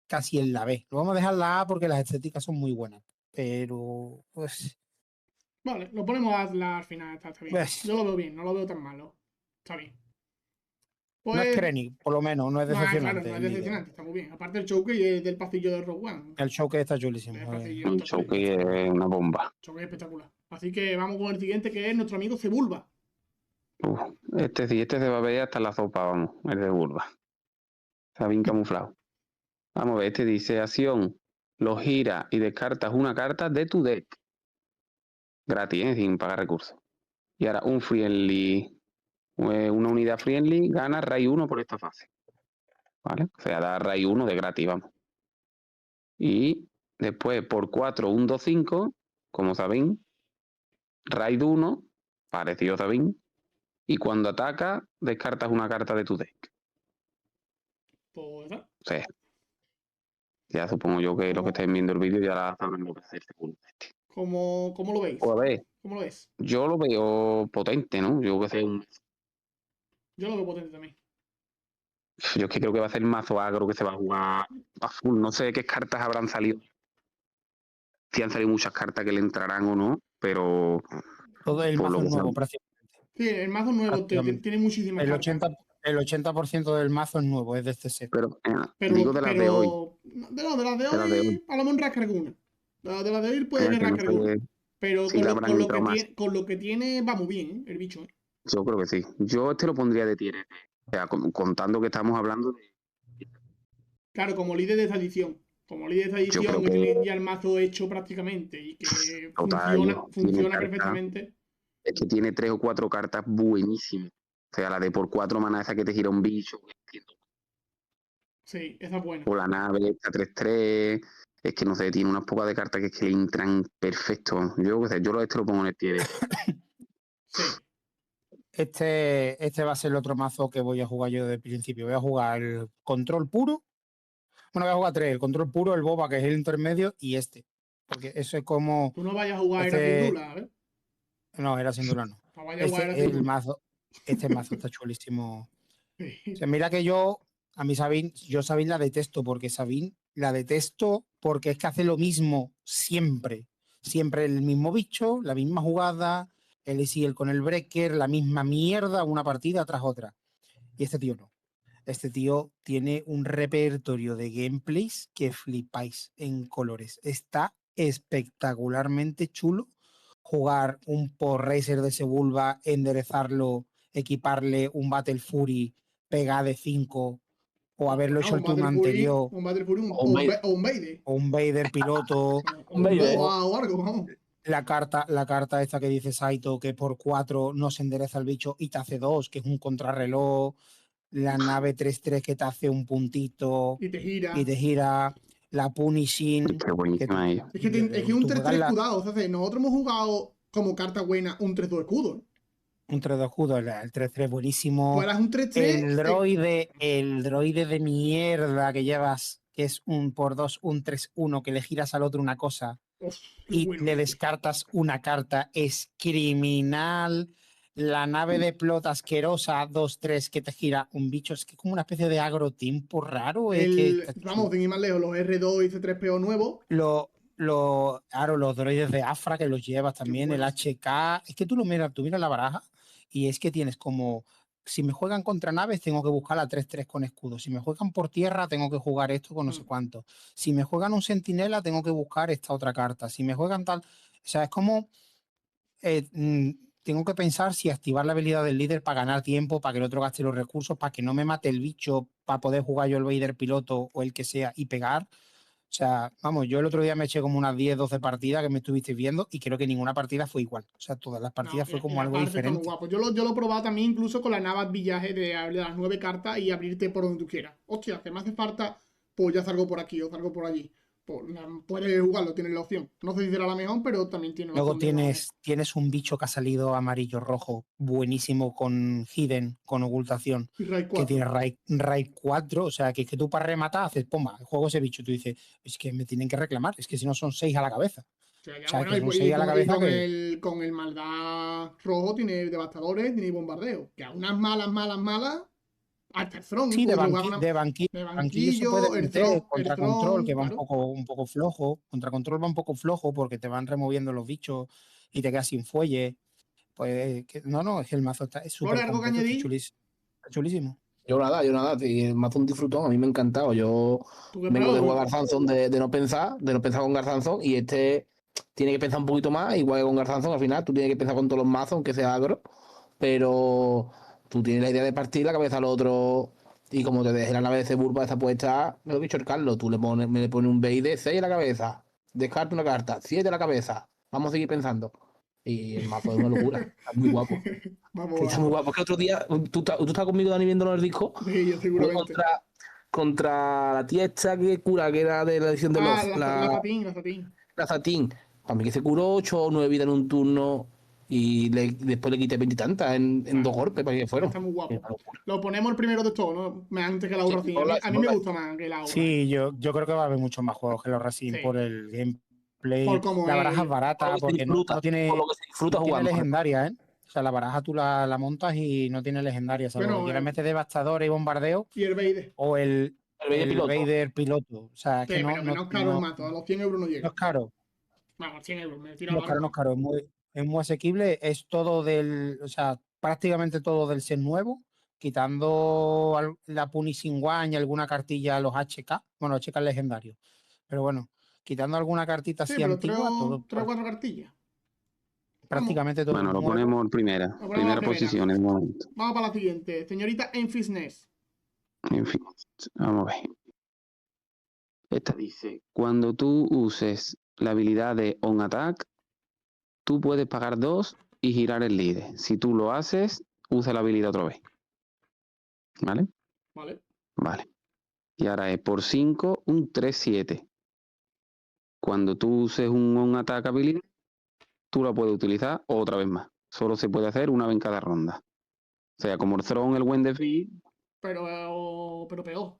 C: casi en la B. Lo vamos a dejar en la A porque las estéticas son muy buenas. Pero, pues,
A: Vale, lo ponemos al final, está bien.
C: pues,
A: Yo lo veo bien, no lo veo tan malo. Está bien.
C: no es
A: Pues,
C: Krennic, por lo menos, no es
A: no, claro,
C: decepcionante
A: no es
C: el líder.
A: decepcionante, está muy bien. Aparte el choque del pasillo de Rogue One.
C: El show que está
A: El
C: chulísimo.
A: pasillo
D: Un
A: está
D: choque
A: espectacular.
D: es una bomba.
A: Choque espectacular. Así que vamos con el siguiente, que es nuestro amigo Cebulba.
D: Uf, este sí, este se va a ver hasta la sopa, vamos, el de Burba. Está bien camuflado. Vamos a ver, este dice acción, lo gira y descartas una carta de tu deck. Gratis, sin pagar recursos. Y ahora un friendly, una unidad friendly gana Ray 1 por esta fase. ¿Vale? O sea, da Ray 1 de gratis, vamos. Y después por 4, un 2-5, como saben, Raid 1, parecido también. Y cuando ataca, descartas una carta de tu deck.
A: Pues,
D: O sea, ya supongo yo que los que estén viendo el vídeo ya la saben lo que hacer según este.
A: ¿cómo lo veis?
D: Pues a ver,
A: ¿Cómo lo ves?
D: yo lo veo potente, ¿no? Yo que sé,
A: Yo lo veo potente también.
D: yo es que creo que va a ser mazo agro que se va a jugar a full. No sé qué cartas habrán salido. Si han salido muchas cartas que le entrarán o no, pero
C: Todo el
D: por lo
C: mazo
D: que
C: nuevo,
D: sea,
C: prácticamente.
A: Sí, el mazo nuevo tiene muchísimas
C: El
A: cartas.
C: 80% del mazo es nuevo, es de este set.
D: pero
A: Pero,
D: digo de las de hoy.
A: de las de
D: De las de
A: hoy,
D: hoy.
A: a lo mejor rasca alguna. De las de hoy puede que
D: Que no
A: rasque alguna.
D: sé
A: Pero
D: si le habrán entrado más.
A: con lo que tiene, va muy bien, el bicho.
D: Yo creo que sí. Yo este lo pondría de tier. O sea, contando que estamos hablando de.
A: Claro, como líder de esta edición. Como líder de esta
D: Yo creo
A: edición, que
D: que
A: tiene ya el mazo hecho prácticamente y que
D: total, tiene
A: funciona
D: cartas.
A: perfectamente.
D: Es que tiene 3 o 4 cartas buenísimas. O sea, la de por 4 maná esa que te gira un bicho.
A: Sí, esa es buena.
D: O la nave, esta 3-3. Es que no sé, tiene unas pocas de cartas que es que le entran perfecto. Yo qué sé, yo este lo pongo en el tier.
A: Sí.
C: Este va a ser el otro mazo que voy a jugar yo desde el principio. Voy a jugar el control puro. Bueno, voy a jugar 3. El control puro, el boba, que es el intermedio, y este. Porque eso es como.
A: Tú no vayas a jugar Era
C: Este.
A: Dula, ¿eh?
C: No, era sin duda no.
A: No vayas a jugar Era
C: El
A: Dula.
C: mazo. Este mazo está chulísimo. O
A: Sí.
C: sea, mira que yo Sabine la detesto porque Sabine la detesto porque es que hace lo mismo siempre. Siempre el mismo bicho, la misma jugada, el Isiel con el breaker, la misma mierda, una partida tras otra. Y este tío no. Este tío tiene un repertorio de gameplays que flipáis en colores. Está espectacularmente chulo jugar un Pod Racer de Sebulba, enderezarlo, equiparle un Battle Fury, pegar de 5 o haberlo hecho el turno anterior
A: Un Battle Fury
B: O un Vader.
A: o un Vader.
C: o un Vader piloto.
A: Un
B: Vader.
A: Boba o algo, vamos.
C: La carta esta que dice Saito, que por 4 no se endereza el bicho y te hace 2, que es un contrarreloj. La nave 3-3 que te hace un puntito
A: Y te gira.
C: y te gira. La Punishing.
D: Qué buenísima ella.
A: Es que un
C: tú juegas
A: 3-3 escudado. O sea, nosotros hemos jugado como carta buena un 3-2 escudo.
C: un 3-2 escudo, el 3-3 buenísimo.
A: Tú eras un 3-3.
C: El droide de mierda que llevas, que es un por 2, un 3-1, que le giras al otro una cosa
A: Uf, qué
C: y
A: bueno
C: le
A: ese.
C: descartas una carta, es criminal. La nave de plota asquerosa 2-3 que te gira un bicho, es que es como una especie de agrotiempo raro. Es que
A: Vamos, sin ir más lejos, los R2 y C3PO nuevos.
C: claro, los droides de Afra que los llevas también, el
A: buenos.
C: HK. Es que tú miras la baraja y es que tienes como. Si me juegan contra naves, tengo que buscar la 3-3 con escudo. Si me juegan por tierra, tengo que jugar esto con no sé cuánto. Si me juegan un sentinela, tengo que buscar esta otra carta. Si me juegan tal. O sea, es como. Tengo que pensar si activar la habilidad del líder para ganar tiempo, para que el otro gaste los recursos, para que no me mate el bicho, para poder jugar yo el Vader piloto o el que sea y pegar. O sea, vamos, yo el otro día me eché como unas 10, 12 partidas que me estuvisteis viendo y creo que ninguna partida fue igual. O sea, todas las partidas
A: No,
C: fue
A: y
C: como algo
A: aparte está muy
C: diferente.
A: guapo. Yo lo he probado también incluso con la Navat Villaje de las 9 cartas y abrirte por donde tú quieras. Hostia, que me hace falta, pues ya salgo por aquí o salgo por allí. Pues, puedes jugarlo, tienes la opción. No sé si será la mejor, pero también tiene la
C: Luego
A: opción de jugar.
C: tienes un bicho que ha salido amarillo-rojo, buenísimo con Hidden, con ocultación,
A: Y Raid
C: que
A: 4.
C: tiene Raid 4, o sea, que es que tú para rematar haces, pomba, juego ese bicho, tú dices, es que me tienen que reclamar, es que si no son 6 a la cabeza.
A: O sea,
C: O
A: ya,
C: sea,
A: bueno,
C: que son 6 a la cabeza que...
A: con el maldad rojo tiene devastadores, tiene bombardeo. Que a unas malas, hasta el Throne,
C: Sí,
A: pues lo juegan
C: de
A: de
C: banquillo se puede
A: banquillo,
C: meter,
A: el
C: contra control,
A: Throne,
C: que va
A: claro.
C: un poco flojo, contra control va un poco flojo porque te van removiendo los bichos y te quedas sin fuelle. Pues no, es que el mazo es
A: Flores,
C: súper
A: ¿algo que
C: completo, está
A: añadir?
C: está chulísimo.
B: Yo nada, sí, el mazo un disfrutón, a mí me ha encantado. Yo
A: ¿Tú qué
B: vengo de jugar
A: pruebas?
B: Garzanzón de no pensar con Garzanzón, y este tiene que pensar un poquito más, igual que con Garzanzón, al final tú tienes que pensar con todos los mazos, aunque sea agro, pero tú tienes la idea de partir la cabeza al otro, y como te deje la nave de Ceburba esta puesta, me lo ha dicho el Carlos, tú me le pones un BI de 6 a la cabeza, descarta una carta, 7 a la cabeza, vamos a seguir pensando. Y el mazo es una locura, está muy guapo.
A: Vamos,
B: Que está muy
A: vamos.
B: guapo. Que otro día, tú estás conmigo, Dani, viéndolo en el disco.
A: Sí, yo
B: Jugué
A: seguramente.
B: contra la tía esta que cura, que era de la edición de
A: Ah,
B: Love,
A: la Zatín.
B: la Satín. Para mí que se curó 8 o 9 vidas en un turno y después le quité 20 y tantas en
A: Nah,
B: 2 golpes para que fueron.
A: está muy
B: Es
A: guapo.
B: una locura.
A: Lo ponemos el primero de todo, ¿no? Antes que la
B: Sí,
A: Aura Racing.
B: mola,
A: A mí me
B: mola.
A: gusta más que la Aura.
C: Sí, yo creo que va a haber muchos más juegos que los Resident por
A: Sí.
C: el
A: Por
C: gameplay.
A: cómo
C: La baraja es
A: es.
B: Por lo
C: barata
B: que se
C: porque
B: disfruta, por lo que se disfruta
C: no tiene
B: jugando.
C: legendaria, ¿eh? O sea, la baraja tú la montas y no tiene legendaria, salvo que
A: Bueno,
C: quieras meter devastador y bombardeo
A: y el Vader.
C: o
B: El de
C: el
B: piloto.
C: Vader piloto. O sea, es
A: Sí,
C: que
A: pero que no es caro el mazo. A los 100 euros no
C: no
A: llega.
C: es caro.
A: Vamos, 100 euros. Me tira
C: No es caro, no es
A: largo.
C: caro, es muy asequible, es todo o sea, prácticamente todo del set nuevo, quitando la Punishing One y alguna cartilla a los HK, bueno, HK legendarios, pero bueno, quitando alguna cartita
A: Sí,
C: así
A: pero
C: antigua, todo,
A: tres o cuatro cartillas. Vamos.
C: prácticamente todo
D: Bueno,
C: es
D: lo
C: nuevo.
D: ponemos en
A: Lo ponemos a la
D: primera
A: primera.
D: posición en el momento.
A: Vamos para la siguiente. Señorita Enfisness.
D: En fin, vamos a ver. Esta dice, cuando tú uses la habilidad de On Attack, tú puedes pagar 2 y girar el líder. Si tú lo haces, usa la habilidad otra vez. ¿Vale?
A: Vale.
D: Vale. Y ahora es por 5, un 3-7. Cuando tú uses un On Attack habilidad, tú la puedes utilizar otra vez más. Solo se puede hacer una vez en cada ronda. O sea, como el Throne, el Wendefi,
A: Pero peor.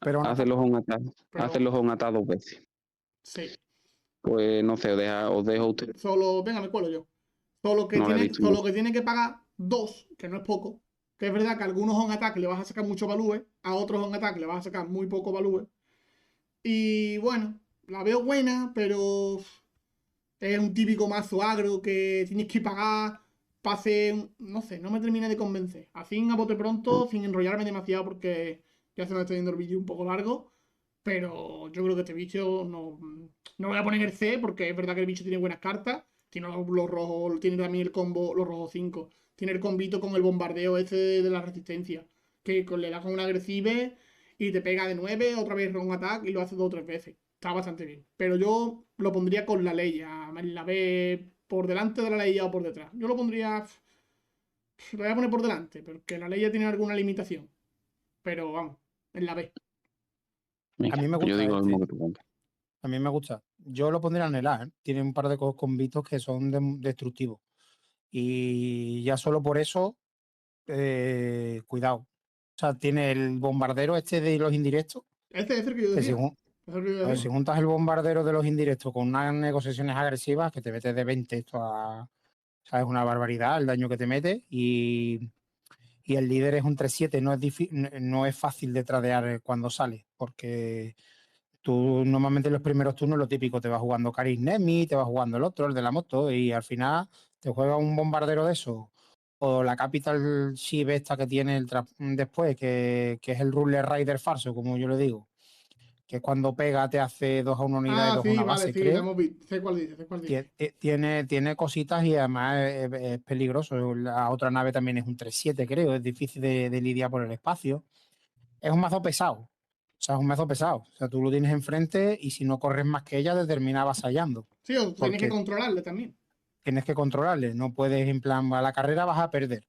C: Pero no,
D: hace los On Attack,
A: Pero
D: hace los On Attack 2 veces.
A: sí.
D: Pues no sé, os dejo a ustedes.
A: Solo, venga, me cuelo yo.
D: No la he visto yo.
A: Solo que tiene que pagar dos, que no es poco. Que es verdad que a algunos on attack le vas a sacar mucho value, a otros on attack le vas a sacar muy poco value. Y bueno, la veo buena, pero es un típico mazo agro que tienes que pagar para hacer. No sé, no me termina de convencer. Así a bote pronto, sin enrollarme demasiado, porque ya se me está yendo el vídeo un poco largo. Pero yo creo que este bicho no voy a poner el C porque es verdad que el bicho tiene buenas cartas. Tiene los rojos, tiene también el combo, los rojos 5. Tiene el combito con el bombardeo ese de la resistencia. Que le da con un agresive y te pega de 9, otra vez un attack y lo hace 2 o 3 veces. Está bastante bien. Pero yo lo pondría con la ley, en la B por delante de la ley o por detrás. Yo lo pondría. Lo voy a poner por delante, porque la ley ya tiene alguna limitación. Pero vamos, en la B.
C: a mí me
D: Yo
C: gusta
D: digo lo
C: este,
D: mismo que tú.
C: a mí me gusta. Yo lo pondría en el A, ¿eh? Tiene un par de combitos que son destructivos. Y ya solo por eso, cuidado. O sea, tiene el bombardero este de los indirectos,
A: Este es el que yo
C: que si,
A: decía. Es el que yo
C: a ver,
A: decía.
C: si juntas el bombardero de los indirectos con unas negociaciones agresivas, que te metes de 20, esto a, ¿sabes? Una barbaridad el daño que te mete. Y el líder es un 3-7, no es fácil de tradear cuando sale, porque tú normalmente en los primeros turnos lo típico, te vas jugando Karis Nemi, te vas jugando el otro, el de la moto, y al final te juega un bombardero de eso. O la Capital Ship esta que tiene después, que es el Ruler Rider falso, como yo le digo, que cuando pega te hace 2 a una unidad y
A: Ah,
C: 2 a
A: sí,
C: una
A: vale,
C: base,
A: sí, la
C: creo.
A: hemos visto. Sé cuál dice, sé cuál dice.
C: Tiene cositas y además es peligroso. La otra nave también es un 3-7, creo, es difícil de lidiar por el espacio. Es un mazo pesado. O sea, es un mazo pesado. O sea, tú lo tienes enfrente y si no corres más que ella, te termina avasallando.
A: Sí, o tienes que
C: Porque
A: controlarle también.
C: tienes que controlarle. No puedes, en plan, a la carrera vas a perder.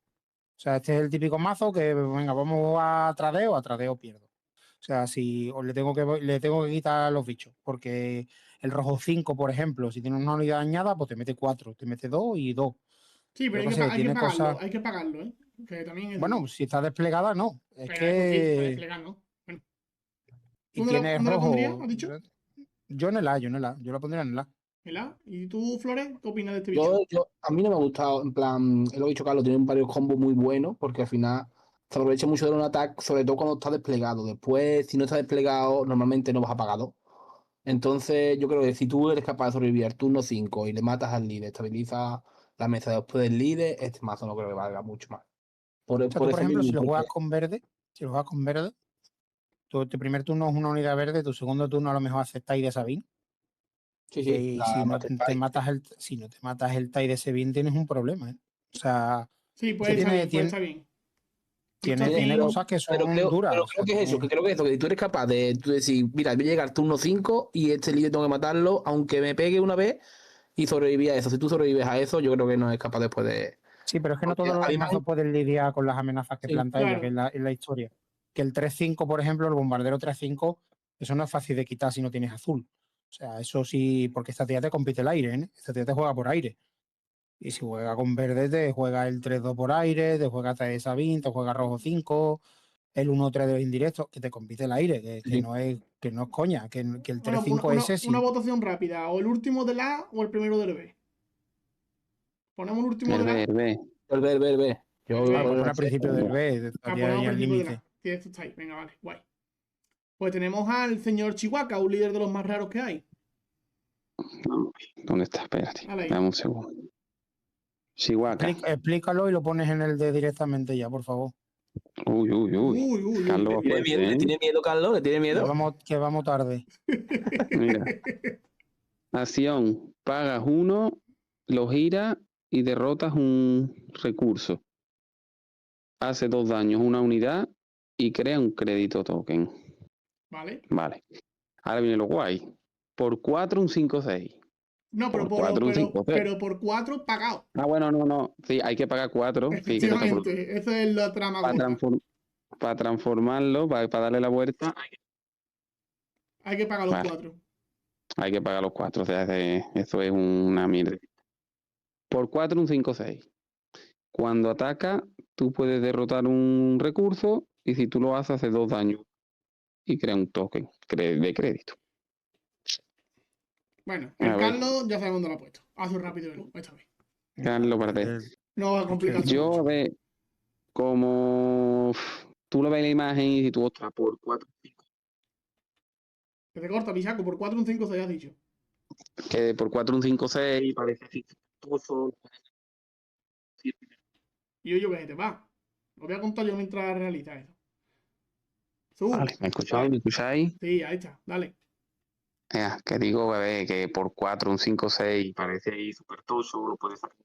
C: O sea, este es el típico mazo que, venga, vamos a tradeo pierdo. O sea, si o le tengo que quitar los bichos, porque el rojo 5, por ejemplo, si tiene una unidad dañada, pues te mete 4, te mete 2 y 2.
A: Sí, pero
C: Yo qué sé,
A: hay que
C: tiene
A: pagarlo,
C: cosas.
A: hay que pagarlo, ¿eh? Que también es
C: Bueno,
A: duro.
C: si está desplegada, no. Es
A: Pero eso sí, se puede
C: que.
A: desplegar, ¿no? Bueno.
C: Y tiene
A: ¿Dónde la pondrías,
C: rojo.
A: has dicho?
C: Yo en el A, yo en el A. Yo la pondría en el A.
A: ¿Verdad? ¿Y tú, Flores, qué opinas de este bicho?
B: A mí no me ha gustado, en plan, es lo que he dicho Carlos, tiene varios combos muy buenos porque al final se aprovecha mucho de un ataque, sobre todo cuando está desplegado. Después, si no está desplegado, normalmente no vas apagado. Entonces, yo creo que si tú eres capaz de sobrevivir al turno 5 y le matas al líder, estabilizas la mesa después del líder, este mazo no creo que valga mucho más.
C: O sea,
B: Por
C: tú, por
B: eso
C: ejemplo,
B: mismo,
C: si lo
B: porque
C: juegas con verde, tu primer turno es una unidad verde, tu segundo turno a lo mejor aceptáis de Sabine.
B: sí, sí,
C: Y si
B: la
C: no
B: Master
C: te
B: Strike.
C: matas si no te matas el tie de Sabine, tienes un problema, ¿eh? O sea,
A: Sí,
C: que
A: puede estar bien. Esto
C: tiene
A: sí,
C: cosas que
B: Pero
C: son duras. O
B: creo
C: sea,
B: que es eso, que creo que es eso, que tú eres capaz de tú decir, mira, voy a llegar al turno 5 y este líder tengo que matarlo, aunque me pegue una vez y sobrevivir a eso. Si tú sobrevives a eso, yo creo que no es capaz después de.
C: sí, pero es que no
B: Porque
C: todos
B: a
C: los
B: mí me
C: mazos pueden lidiar con las amenazas que
B: sí,
C: planta ella, que
A: claro.
C: es la historia. Que el 3-5, por ejemplo, el bombardero 3-5, eso no es fácil de quitar si no tienes azul. O sea, eso sí, porque esta tía te compite el aire, ¿eh? Esta tía te juega por aire. Y si juega con verde, te juega el 3-2 por aire, te juega 3 Sabine, te juega rojo 5, el 1-3 de los indirectos, que te compite el aire,
B: sí.
C: que no es coña, que el
A: Bueno,
C: 3-5
A: una
C: sí.
A: votación rápida. O el último del A o el primero del B. Ponemos el último del A.
D: El B.
B: Ver.
A: El
B: Yo voy a
C: Claro,
A: B.
C: pues
B: poner
C: pone
B: una
C: al
B: C.
C: principio del B, esta tía
A: Ponemos
C: ahí
A: al
C: al
A: principio del
C: límite.
A: A. Sí, esto está ahí. Venga, vale, guay. Pues tenemos al señor Chihuahua, un líder de los más raros que hay.
D: No, ¿dónde está? Espérate.
A: Dale ahí.
D: Dame un segundo. Chihuahua.
C: Explícalo y lo pones en el de directamente ya, por favor.
D: Uy, uy, uy.
A: Uy, uy, uy.
D: Carlos va fuerte,
B: ¿Le
D: ¿eh?
B: tiene miedo, Carlos? ¿Le tiene miedo?
C: Que vamos tarde.
D: Mira. Acción. Pagas uno, lo giras y derrotas un recurso. Hace 2 daños una unidad y crea un crédito token.
A: Vale.
D: Vale. Ahora viene lo guay. Por 4 un 5-6.
A: No,
D: Por 4 un 5-6.
A: pero por 4 pagado.
D: Ah, bueno, no. Sí, hay que pagar 4. Sí, que eso está por...
A: Efectivamente, esa es la trama
D: Para
A: gorda.
D: transformarlo, para darle la vuelta,
A: Hay que pagar los
D: vale,
A: 4.
D: hay que pagar los 4. O sea, eso es una mierda. Por 4 un 5-6. Cuando ataca, tú puedes derrotar un recurso y si tú lo haces, hace 2 daños y crea un token de crédito.
A: Bueno,
D: A
A: el
D: ver.
A: Carlos ya sabemos dónde lo ha puesto. Hazlo rápido, esta vez.
D: Carlos, para ti.
A: No va a complicarse
D: Yo, a
A: mucho.
D: ver, como tú lo ves en la imagen y si tú, ostras, por 4,
A: Que te corta, Pisaco, por 4 un 5 se has dicho.
D: que por 4 un 5-6 parece así.
A: Y yo que te va. Lo voy a contar yo mientras realiza eso.
D: Vale, ¿me escucháis? ¿Me escucháis?
A: Sí, ahí está, dale.
D: Que digo, bebé, que por 4 un 5-6 parece ahí súper tocho, lo puedes sacar.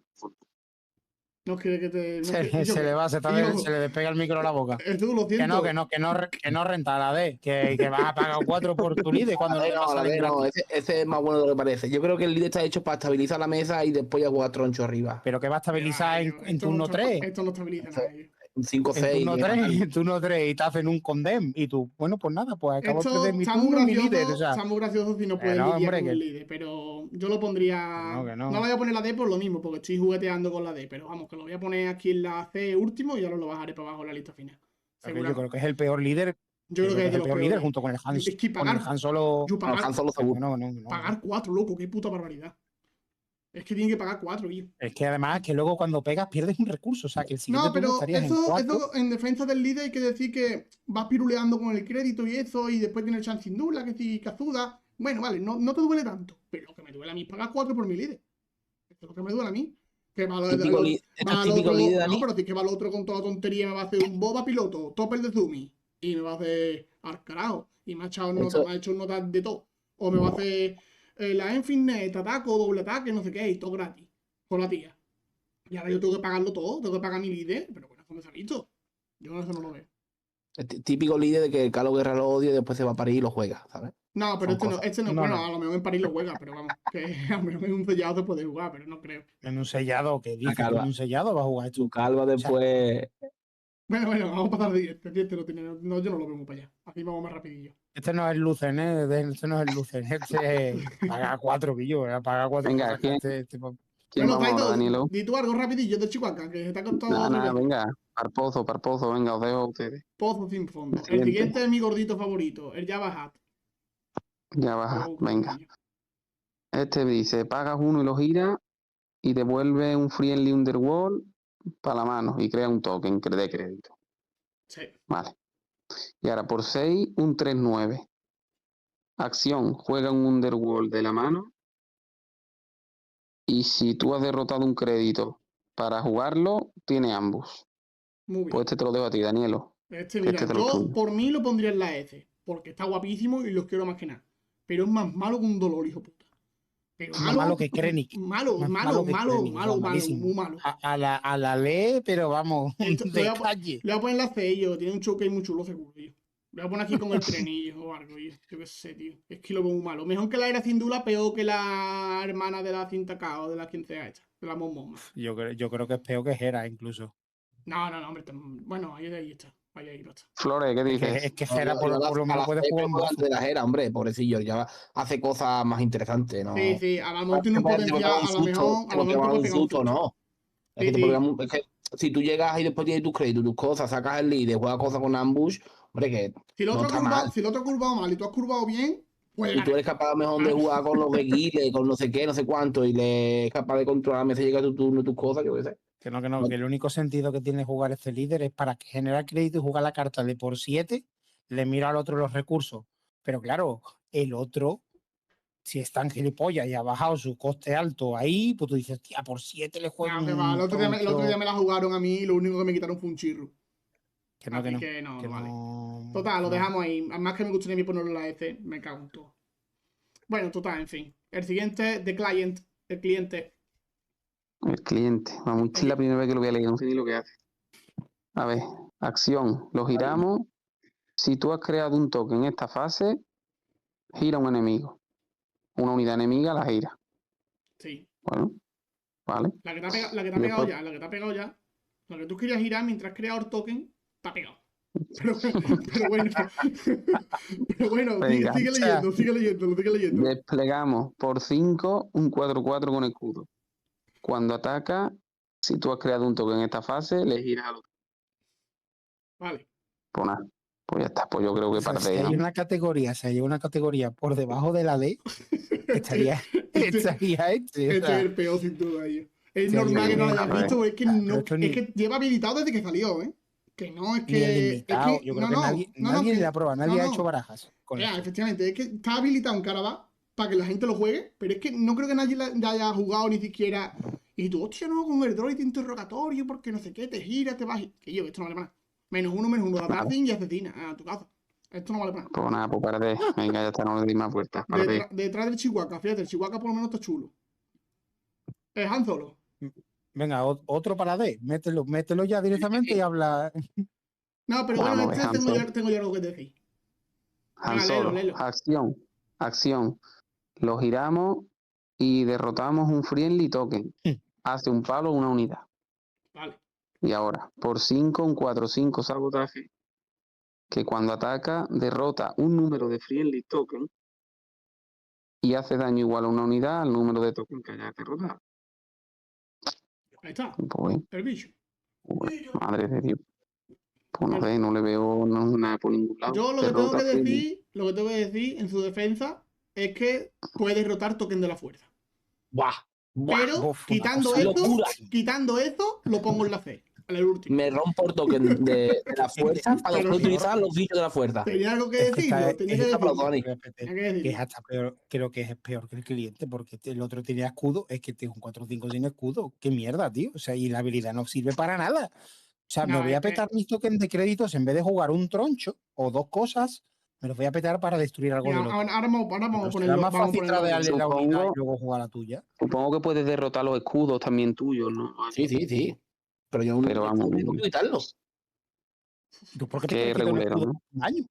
A: No quiere que te. No
C: Se,
A: quiere,
C: se le va, se le despega el micro a la boca.
A: Tú lo siento.
C: Que no renta la D, que vas a pagar 4 por tu líder cuando los demás salen gratis.
B: Ese es más bueno de lo que parece. Yo creo que el líder está hecho para estabilizar la mesa y después ya jugar troncho arriba.
C: Pero que va a estabilizar en turno 3.
A: Esto no estabiliza nada.
B: Un 5-6.
C: En turno 3 y te hacen un condem. Y tú, bueno, pues nada, pues acabo de
A: Esto
C: perder mi
A: está
C: turno
A: muy
C: y mi líder. O sea,
A: está muy gracioso si no puedes
C: no,
A: lidiar
C: hombre,
A: con
C: que-
A: el líder, pero yo lo pondría.
C: Que no.
A: No le voy a poner la D por lo mismo, porque estoy jugueteando con la D, pero vamos, que lo voy a poner aquí en la C último y ahora lo bajaré para abajo en la lista final.
C: yo
A: Seguramente.
C: creo que es el peor líder.
A: Yo creo que es de
C: el
A: los
C: peor
A: peores.
C: líder junto con el Han,
A: Es que
C: con el Han Solo.
A: yo pagar,
B: Han Solo seguro.
C: No.
A: pagar 4, loco, qué puta barbaridad. Es que tienen que pagar 4, tío.
C: Es que además que luego cuando pegas pierdes un recurso. O sea, que el siguiente
A: No,
C: turno
A: pero
C: estarías en
A: eso
C: 4.
A: en defensa del líder hay que decir que vas piruleando con el crédito y eso, y después tienes chance sin duda, que si cazuda. Bueno, vale, no te duele tanto. Pero lo que me duele a mí es pagar 4 por mi líder. Esto es lo que me duele a mí. Que va
B: Esto es típico líder, Dani.
A: no, pero si es que va el otro con toda la tontería, me va a hacer un boba piloto, topper de Zumi, y me va a hacer al carajo. Y me ha echado nota, me ha hecho nota de todo. O me va a hacer la Infinite, ataco, doble ataque, no sé qué, y todo gratis. Con la tía. Y ahora yo tengo que pagarlo todo, tengo que pagar mi líder, pero bueno, eso no se ha visto. Yo eso no lo veo.
B: Típico líder de que el Calo Guerra lo odia y después se va a París y lo juega, ¿sabes?
A: No, pero
B: Son
A: este no,
C: No,
A: bueno,
C: no.
A: a lo mejor en París lo juega, pero vamos, que a lo mejor en un sellado se puede jugar, pero no creo.
C: En un sellado, que dice que
B: calva.
C: en un sellado va a jugar esto.
B: Su calva después.
A: Bueno, vamos a pasar de este lo tiene, no, yo no lo veo muy para allá. Así vamos más rapidillo.
C: Este no es el Lucen, ¿eh? Este no es el Lucen. Este paga 4 billos, paga 4
D: Venga,
C: cosas.
D: ¿quién? ¿Quién
A: Bueno,
D: vamos ahora,
A: Taito,
D: Danielo?
A: di tú algo rapidillo de Chihuahua, que se te ha contado
D: Nada,
A: otra
D: nada,
A: vez.
D: venga. Parpozo, venga, os dejo a ustedes.
A: Pozo sin fondo.
D: El
A: El
D: siguiente.
A: siguiente es mi gordito favorito, el Java Hat.
D: Ya baja,
A: Juego
D: venga.
A: coño.
D: Este dice, pagas uno y lo giras y devuelve un Friendly Underworld para la mano y crea un token de crédito.
A: Sí.
D: Vale. Y ahora por 6, un 3-9. Acción, juega un Underworld de la mano. Y si tú has derrotado un crédito para jugarlo, tiene ambos.
A: Muy bien.
D: Pues este te lo dejo a ti, Danielo.
A: Este,
D: que
A: mira,
D: este es de los
A: yo
D: tuyos.
A: por mí lo pondría en la S, porque está guapísimo y los quiero más que nada. Pero es más malo que un dolor, hijo puta. Pero
C: Más malo que Krennic.
A: Malo,
C: Más
A: malo,
C: que
A: malo,
C: Krennic, o sea,
A: malo,
C: malísimo.
A: muy malo.
C: A la ley, pero vamos,
A: Esto-
C: de
A: le voy a-
C: calle.
A: Le voy a poner la C, yo, tiene un choque muy chulo seguro, tío. Le voy a poner aquí con el trenillo o algo, yo qué sé, tío. Es que lo veo muy malo. Mejor que la era Cindula, peor que la hermana de la cinta K o de la quien sea esta, de la Momoma.
C: Yo creo que es peor que Hera, incluso.
A: No, hombre, bueno, ahí está. Ahí basta.
D: Flores, ¿qué dices?
C: Es que
B: No,
C: Hera por lo menos puede jugar un mazo.
B: de la Jera, hombre, pobrecillo, ya hace cosas más interesantes, ¿no?
A: Sí, a lo mejor tiene un
B: Te puede
A: potencial,
B: pegar un
A: a lo mejor
B: susto,
A: te puede pegar un susto.
B: no. Es
A: Sí,
B: que te
A: sí.
B: puede pegar es que si tú llegas y después tienes tus créditos, tus cosas, sacas el líder, juegas cosas con ambush, hombre, que
A: Si el
B: no
A: otro,
B: está
A: ha curvado,
B: mal.
A: si el otro ha curvado mal y tú has curvado bien, pues
B: Y tú eres capaz mejor de jugar con los guiles, con no sé qué, no sé cuánto, y le es capaz de controlar, si llega tu turno, tus cosas, yo qué sé.
C: Que el único sentido que tiene jugar este líder es para generar crédito y jugar la carta de por 7, le mira al otro los recursos. Pero claro, el otro, si es tan gilipollas y ha bajado su coste alto ahí, pues tú dices, tía, por 7 le juego
A: no, que va.
C: un
A: El otro día me
C: troncho.
A: la jugaron a mí y lo único que me quitaron fue un chirro.
C: Que no,
A: Así
C: que no.
A: que no,
C: que
A: vale.
C: no-
A: Total, lo
C: no.
A: dejamos ahí. Además que me gustaría a mí ponerlo en la S, me cago en todo. Bueno, total, en fin. El siguiente, The Client, el cliente.
D: El cliente. Vamos, esta es la primera vez que lo voy a leer, no sé ni lo que hace. A ver, acción, lo giramos. Si tú has creado un token en esta fase, gira un enemigo. Una unidad enemiga la gira.
A: Sí.
D: Bueno, vale.
A: La que te ha pegado, la que te ha
D: Y
A: pegado
D: después-
A: ya, la que te ha pegado ya. Lo que tú querías girar mientras creado el token, te ha pegado. Pero bueno. Pero bueno,
D: Venga.
A: sigue leyendo.
D: Desplegamos por 5 un 4-4 con escudo. Cuando ataca, si tú has creado un token en esta fase, le giras al otro.
A: Vale.
D: Pues nada, pues ya está. Pues yo creo que
C: O sea,
D: para
C: si hay una categoría, por debajo de la D, estaría este. O
A: Este es
C: sea,
A: el peor sin duda, tío. Es
C: Sí,
A: normal que no lo hayas
D: a ver.
A: visto, porque es que no,
C: Pero esto ni-
A: es que lleva habilitado desde que salió, ¿eh? Que no, es
C: ni el
A: que.
C: limitado.
A: Es que
C: Yo creo que nadie
A: que-
C: la prueba, nadie
A: no,
C: ha
A: no.
C: hecho barajas con
A: Ya,
C: esto.
A: efectivamente, es que está habilitado en Carabas para que la gente lo juegue, pero es que no creo que nadie la haya jugado ni siquiera. Y tú, hostia, no, con el droid de interrogatorio, porque no sé qué, te gira, te vas. Que yo, esto no vale para nada. -1, la Tarzin y asesina a tu casa. Esto no vale para nada.
D: Pues nada, pues párate. Venga, ya está, no le di más vueltas. Párate.
A: Detrás del Chihuahua, fíjate, el Chihuahua por lo menos está chulo. Es Han Solo.
C: Venga, otro para la D. Mételo ya directamente y habla.
A: No, pero
D: Vamos,
A: bueno, este
D: Han Solo.
A: tengo ya algo que decir.
D: Han
A: Venga,
D: Solo,
A: léelo.
D: acción. Lo giramos y derrotamos un friendly token. Hace un palo una unidad.
A: Vale.
D: Y ahora, por 5, un 4-5 sabotaje, que cuando ataca derrota un número de friendly token y hace daño igual a una unidad al número de token que haya derrotado.
A: Ahí está,
D: Pues,
A: el bicho.
D: madre de Dios. Pues no sé, no le veo nada por ningún lado.
A: Yo lo que
D: Derrota
A: tengo que
D: friendly.
A: decir en su defensa es que puede derrotar token de la fuerza.
B: Buah,
A: Pero
C: Uf, una
A: quitando
C: cosa
A: eso,
B: locura.
A: lo pongo en la C, en el último.
B: Me rompo el token de la fuerza para
A: Pero
B: después
A: no.
B: utilizar los bichos de la fuerza.
A: Tenía algo que
C: Es que
A: decirlo,
C: está-
A: tenía
C: es-
A: que
B: aplauso,
A: decirlo.
B: Dani.
A: Tenía que
C: que es
A: decirlo.
C: hasta peor, creo que es peor que el cliente, porque el otro tenía escudo, es que tiene un 4-5 sin escudo. Qué mierda, tío. O sea, y la habilidad no sirve para nada. O sea,
A: No,
C: me voy a
A: es que-
C: petar mis tokens de créditos en vez de jugar un troncho o dos cosas, me los voy a petar para destruir algo
A: Mira,
C: del otro.
A: ahora vamos a
C: Pero será
A: ponerlo.
C: más
A: Vamos a
C: fácil
A: ponerlo
C: tradearle
A: bien.
C: la unidad y
D: Supongo-
C: luego jugar la tuya.
D: Supongo que puedes derrotar los escudos también tuyos, ¿no?
B: Sí. Pero yo
D: Pero vamos,
B: no quiero quitarlos.
C: ¿Tú por qué te
D: Qué
C: crees que te lo
D: regulero,
C: escudo
D: ¿no?
C: un año?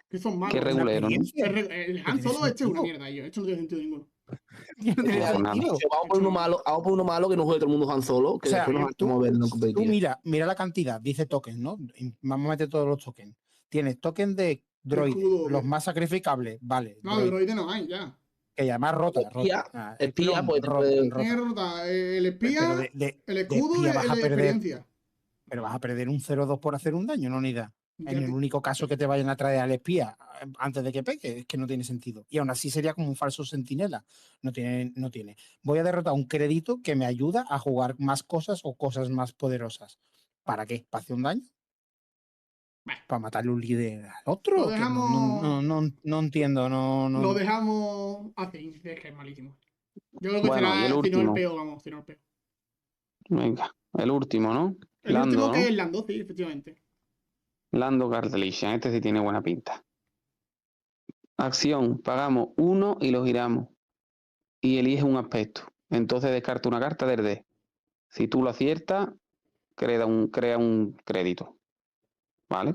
A: Que son
D: Qué
A: malos.
C: Es una
D: regulero, ¿no?
C: experiencia.
A: El
C: No
A: Han
C: tiene
A: Solo este es una
C: sentido.
A: mierda, yo. Esto no tiene sentido ninguno.
C: No tiene
B: Mira,
D: Pues nada.
C: sentido.
B: vamos por uno malo que no juegue todo el mundo Han Solo, que
C: O sea,
B: después nos
C: tú,
B: vamos a ver en
C: tú
B: competitivo.
C: mira la cantidad, dice tokens, ¿no? Y vamos a meter todos los tokens. Tienes tokens de droides,
A: escudo,
C: los
A: ¿qué?
C: más sacrificables, vale,
A: No, de
C: droides,
A: droide no hay, ya.
C: que además rota. El
B: Espía,
C: clon
B: pues te puede.
A: ¿Quién es
C: rota.
A: rota? El
C: Pero
A: espía, el
C: de
A: escudo y
C: espía vas
A: el
C: a
A: de
C: perder,
A: experiencia.
C: pero vas a perder un 0-2 por hacer un daño, no unidad.
A: Ya
C: En el
A: te-
C: único caso que te vayan a traer al espía antes de que pegue, es que no tiene sentido. Y aún así sería como un falso sentinela. No tiene. Voy a derrotar un crédito que me ayuda a jugar más cosas o cosas más poderosas. ¿Para qué? ¿Para hacer un daño?
A: Bah,
C: ¿Para matarle un líder al
A: Lo
C: otro? Que
A: dejamos.
C: no entiendo,
A: Lo dejamos así. Es que es malísimo. Yo creo que
D: Bueno, y el
A: será, si no el
D: último.
A: peor, vamos, si no el peor.
D: Venga, el último, ¿no?
A: El
D: Lando,
A: último que
D: ¿no?
A: es Lando, sí, efectivamente.
D: Lando Calrissian. Este sí tiene buena pinta. Acción. Pagamos 1 y lo giramos. Y elige un aspecto. Entonces descarta una carta del D. Si tú lo aciertas, crea un crédito. ¿Vale?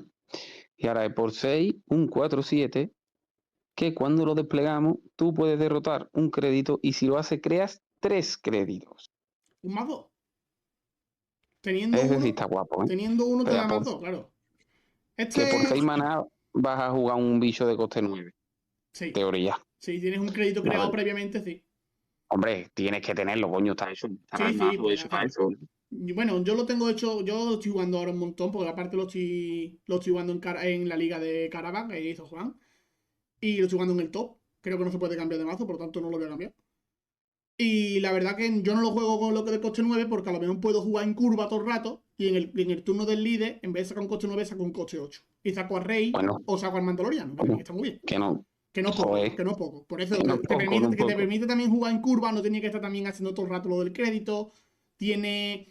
D: Y ahora es por 6, un 4-7, que cuando lo desplegamos, tú puedes derrotar un crédito y si lo haces, creas 3 créditos.
A: Un más 2. Teniendo
D: Ese sí
A: uno,
D: está guapo, ¿eh?
A: teniendo uno te
D: Pero
A: da más 2, claro.
D: que por 6
A: Este.
D: maná vas a jugar un bicho de coste 9.
A: Sí.
D: Teoría.
A: Si tienes un crédito
D: La
A: creado
D: verdad.
A: previamente, sí.
D: Hombre, tienes que tenerlo, coño, está eso. Está
A: Sí,
D: el
A: sí,
D: mazo
A: puedes
D: hecho para
A: hacerlo.
D: eso.
A: Y bueno, yo lo tengo hecho, yo lo estoy jugando ahora un montón, porque aparte lo estoy jugando en la liga de Caravan, que hizo Juan, y lo estoy jugando en el top. Creo que no se puede cambiar de mazo, por lo tanto no lo voy a cambiar. Y la verdad que yo no lo juego con lo que de coste 9, porque a lo mejor puedo jugar en curva todo el rato, y en el turno del líder, en vez de sacar un coste 9, saco un coste 8. Y saco a Rey
D: Bueno,
A: o saco al Mandaloriano, que está muy bien.
D: que no.
A: Que no poco,
D: Joder,
A: que no poco. Por eso
D: que no poco, no
A: que te
D: poco.
A: permite también jugar en curva, no tenía que estar también haciendo todo el rato lo del crédito. Tiene.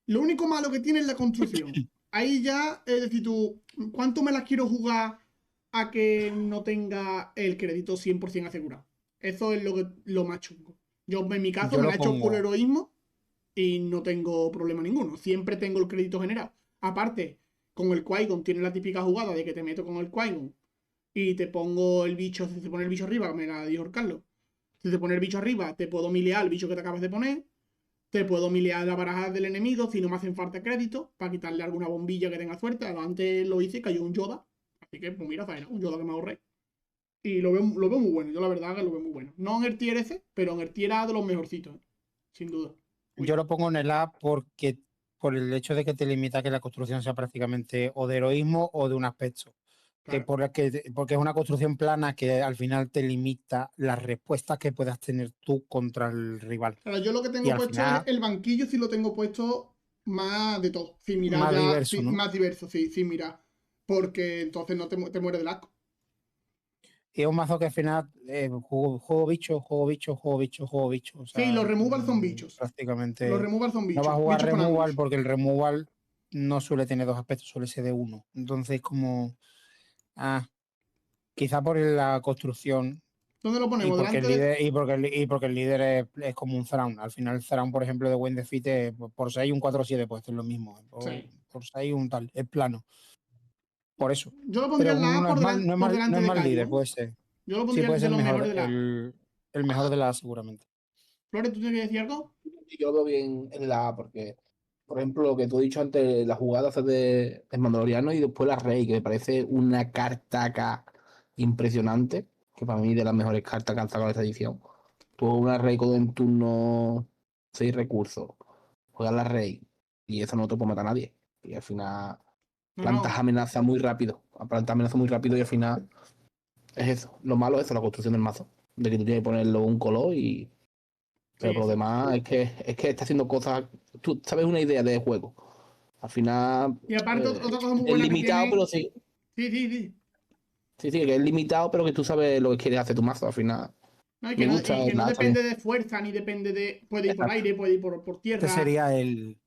A: Lo único malo que tiene es la construcción. Ahí ya, es decir, tú, ¿cuánto me las quiero jugar a que no tenga el crédito 100% asegurado? Eso es lo más chungo. Yo, en mi caso,
C: Yo
A: me la
C: lo
A: he hecho por
C: pongo.
A: heroísmo y no tengo problema ninguno. Siempre tengo el crédito generado. Aparte, con el Qui-Gon tiene la típica jugada de que te meto con el Qui-Gon y te pongo el bicho, si te pone el bicho arriba, me la dijo Carlos. Si te pone el bicho arriba, te puedo milear el bicho que te acabas de poner. Te puedo milear la baraja del enemigo si no me hacen falta créditos, para quitarle alguna bombilla que tenga suerte. Antes lo hice y cayó un Yoda. Así que, pues mira, zaina, un Yoda que me ahorré. Y lo veo muy bueno. Yo la verdad que lo veo muy bueno. No en el tier S, pero en el tier A de los mejorcitos, sin duda. Uy.
C: Yo lo pongo en el A porque por el hecho de que te limita que la construcción sea prácticamente o de heroísmo o de un aspecto.
A: Claro.
C: Porque es una construcción plana que al final te limita las respuestas que puedas tener tú contra el rival.
A: Claro, yo lo que
C: Y
A: tengo
C: al
A: puesto
C: final,
A: es el banquillo, si lo tengo puesto más de todo. Sin mirar
C: más
A: ya,
C: diverso, ¿no?
A: más diverso, sí, sin mirar. Porque entonces no te mueres del asco.
C: Y es un mazo que al final juego bicho, juego bicho, juego bicho, juego bicho. O
A: Sí,
C: sea,
A: los removal son bichos. Los
C: prácticamente
A: removal son
C: no
A: bichos.
C: va a jugar
A: Bichos con
C: removal
A: ambush.
C: porque el removal no suele tener dos aspectos, suele ser de uno. Entonces, como. Quizá por la construcción
A: ¿Dónde lo
C: y
A: ponemos?
C: porque el
A: Delante de.
C: líder, y porque el líder es como un Thrawn. Al final, el Thrawn, por ejemplo, de Wayne Defeat, por 6 un 4-7, pues es lo mismo.
A: Sí.
C: Por 6 un tal, es plano. Por eso.
A: Yo lo pondría
C: Pero
A: en la A
C: no es mal, no es
A: por
C: mal, no
A: delante
C: es
A: de
C: mal líder,
A: Kylo.
C: puede ser.
A: Yo lo
C: Sí,
A: pondría
C: puede
A: de
C: ser
A: los
C: el mejor,
A: mejores de la A.
C: el mejor de la seguramente.
A: Flores, ¿tú tienes que decir algo?
B: Yo lo veo bien en la A, porque, por ejemplo, lo que tú has dicho antes, la jugada de Mandaloriano y después la Rey, que me parece una carta acá impresionante, que para mí de las mejores cartas que han sacado esta edición. Tuvo una Rey con en turno 6 recursos, juegas la Rey, y eso no te puede matar a nadie. Y al final
A: No,
B: plantas
A: no.
B: amenaza muy rápido, plantas amenaza muy rápido y al final es eso. Lo malo es eso, la construcción del mazo, de que tú tienes que ponerlo un color y pero
A: Sí,
B: por lo
A: sí.
B: demás es que está haciendo cosas. Tú sabes una idea de juego. Al final
A: Y aparte, otra cosa muy
B: es
A: buena que
B: limitado,
A: tiene.
B: pero sí.
A: Sí, sí, sí.
B: Sí, sí, que es limitado, pero que tú sabes lo que quieres hacer tu mazo. Al final
A: No,
B: me gusta,
A: y que no
B: nada, está bien.
A: depende de fuerza, ni depende de. Puede ir por
C: Exacto.
A: aire, puede ir por
C: Este
A: tierra.
C: sería el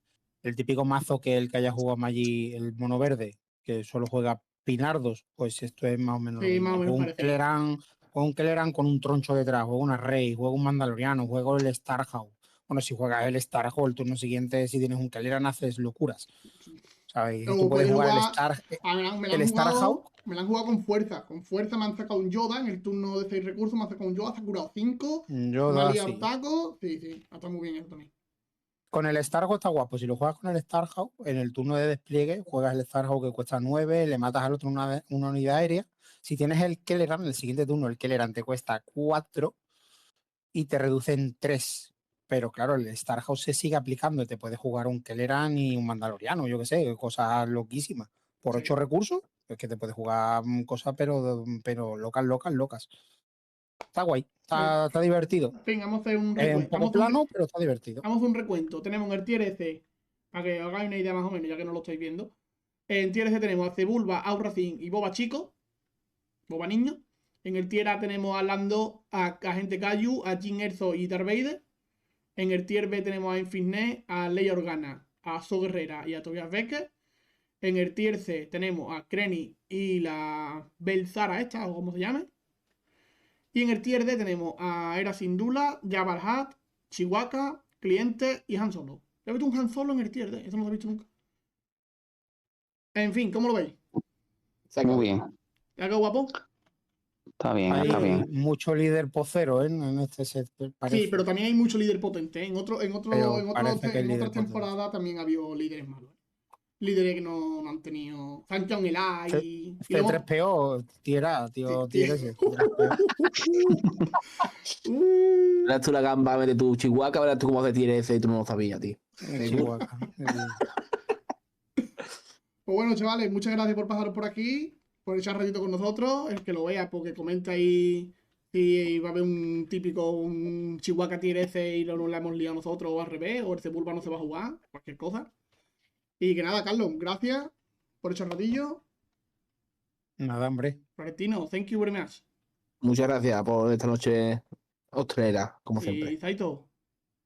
C: típico mazo que el que haya jugado Maggi, el mono verde, que solo juega Pinardos, pues esto es más o menos lo
A: Sí, más
C: mismo.
A: o menos parecido.
C: Juego un Kelleran con un troncho detrás, juego una Rey, juego un Mandaloriano, juego el Starhawk. Bueno, si juegas el Starhawk, el turno siguiente, si tienes un Kelleran, haces locuras. O ¿sabes? Y
A: O
C: tú puedes jugar el
A: jugar.
C: Star,
A: Me
C: el Starhawk.
A: la han jugado con fuerza. Con fuerza me han sacado un Yoda en el turno de 6 recursos. Me han sacado un Yoda, se ha curado 5.
C: Yo
A: Me ha
C: da
A: liado
C: así.
A: taco. Sí, sí. Está muy bien eso también.
C: Con el Starhawk está guapo. Si lo juegas con el Starhawk, en el turno de despliegue, juegas el Starhawk que cuesta 9, le matas al otro una unidad aérea. Si tienes el Kelleran, en el siguiente turno, el Kelleran te cuesta 4 y te reducen 3. Pero claro, el Starhawk se sigue aplicando y te puedes jugar un Kelleran y un Mandaloriano, yo qué sé, cosas loquísimas. Por
A: Sí.
C: 8 recursos, es que te puedes jugar cosas, pero locas, locas, locas. Está guay, está divertido.
A: Venga, vamos a hacer un
C: Es un
A: recuento.
C: poco plano, pero está divertido.
A: Vamos a hacer un recuento. Tenemos en el tier S, para que os hagáis una idea más o menos, ya que no lo estáis viendo. En tier S tenemos a Cebulba, Auracin y Boba Chico. Boba Niño. En el tier A tenemos a Lando, a Agente Kaiju, a Jyn Erso y Darth Vader. En el tier B tenemos a Infinite, a Leia Organa, a So Guerrera y a Tobias Becker. En el tier C tenemos a Krenny y la Belzara esta, o como se llame. Y en el tier D tenemos a Hera Syndulla, Jabba the Hutt, Chewbacca, Cliente y Han Solo. He visto un Han Solo en el tier D, eso no lo he visto nunca. En fin, ¿cómo lo veis?
D: Muy bien.
A: ¿Ya quedó guapo?
D: Está bien,
C: Hay
D: está bien.
C: mucho líder pocero en este set, parece.
A: Sí, pero también hay mucho líder potente. ¿eh?
C: Pero parece que el
A: En
C: líder
A: otras temporadas también ha habido líderes malos. Líderes que no han tenido. Se han quedado en el A y. Y lo hemos-
C: C3PO, tira, tío,
A: Sí,
C: tira ese. C3PO.
B: Verás tú la gamba de tu Chihuahua, verás tú cómo hace tiene ese y tú no lo sabías, tío.
C: Chihuahua.
A: Pues bueno, chavales, muchas gracias por pasaros por aquí, por echar ratito con nosotros. El que lo vea, porque comenta ahí si va a haber un típico, un Chihuahua tier S y no la hemos liado nosotros o al revés, o el Sepulpa no se va a jugar, cualquier cosa. Y que nada, Carlos, gracias por echar ratillo.
C: Nada, hombre.
A: Florentino, thank you very much.
B: Muchas gracias por esta noche hostelera, como
A: Y
B: siempre.
A: Zaito,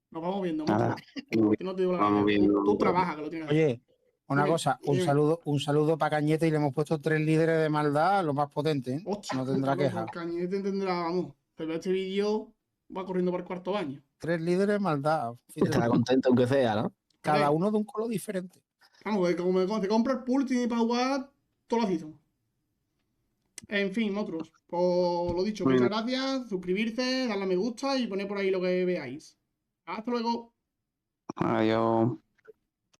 A: nos vamos viendo,
D: Nada.
A: monstruo. Que no te digo la
D: Vamos
A: verdad.
D: viendo.
A: Tú trabajas, que lo tienes que hacer.
C: Oye, una
A: Dime,
C: cosa,
A: dime.
C: un saludo para Cañete y le hemos puesto 3 líderes de maldad, los más potentes, ¿eh?
A: Hostia,
C: No tendrá
A: Carlos,
C: queja.
A: pues Cañete entenderá, vamos. Pero este vídeo va corriendo por el cuarto baño.
C: 3 líderes de maldad. Fíjate
B: Estará
C: tú.
B: contento aunque sea, ¿no?
C: Cada uno de un color diferente.
A: Vamos, que como te compra el pool, tiene para jugar toda la season. En fin, otros. Pues lo dicho, muchas gracias. Suscribirse, darle a me gusta y poner por ahí lo que veáis. Hasta luego.
D: Adiós.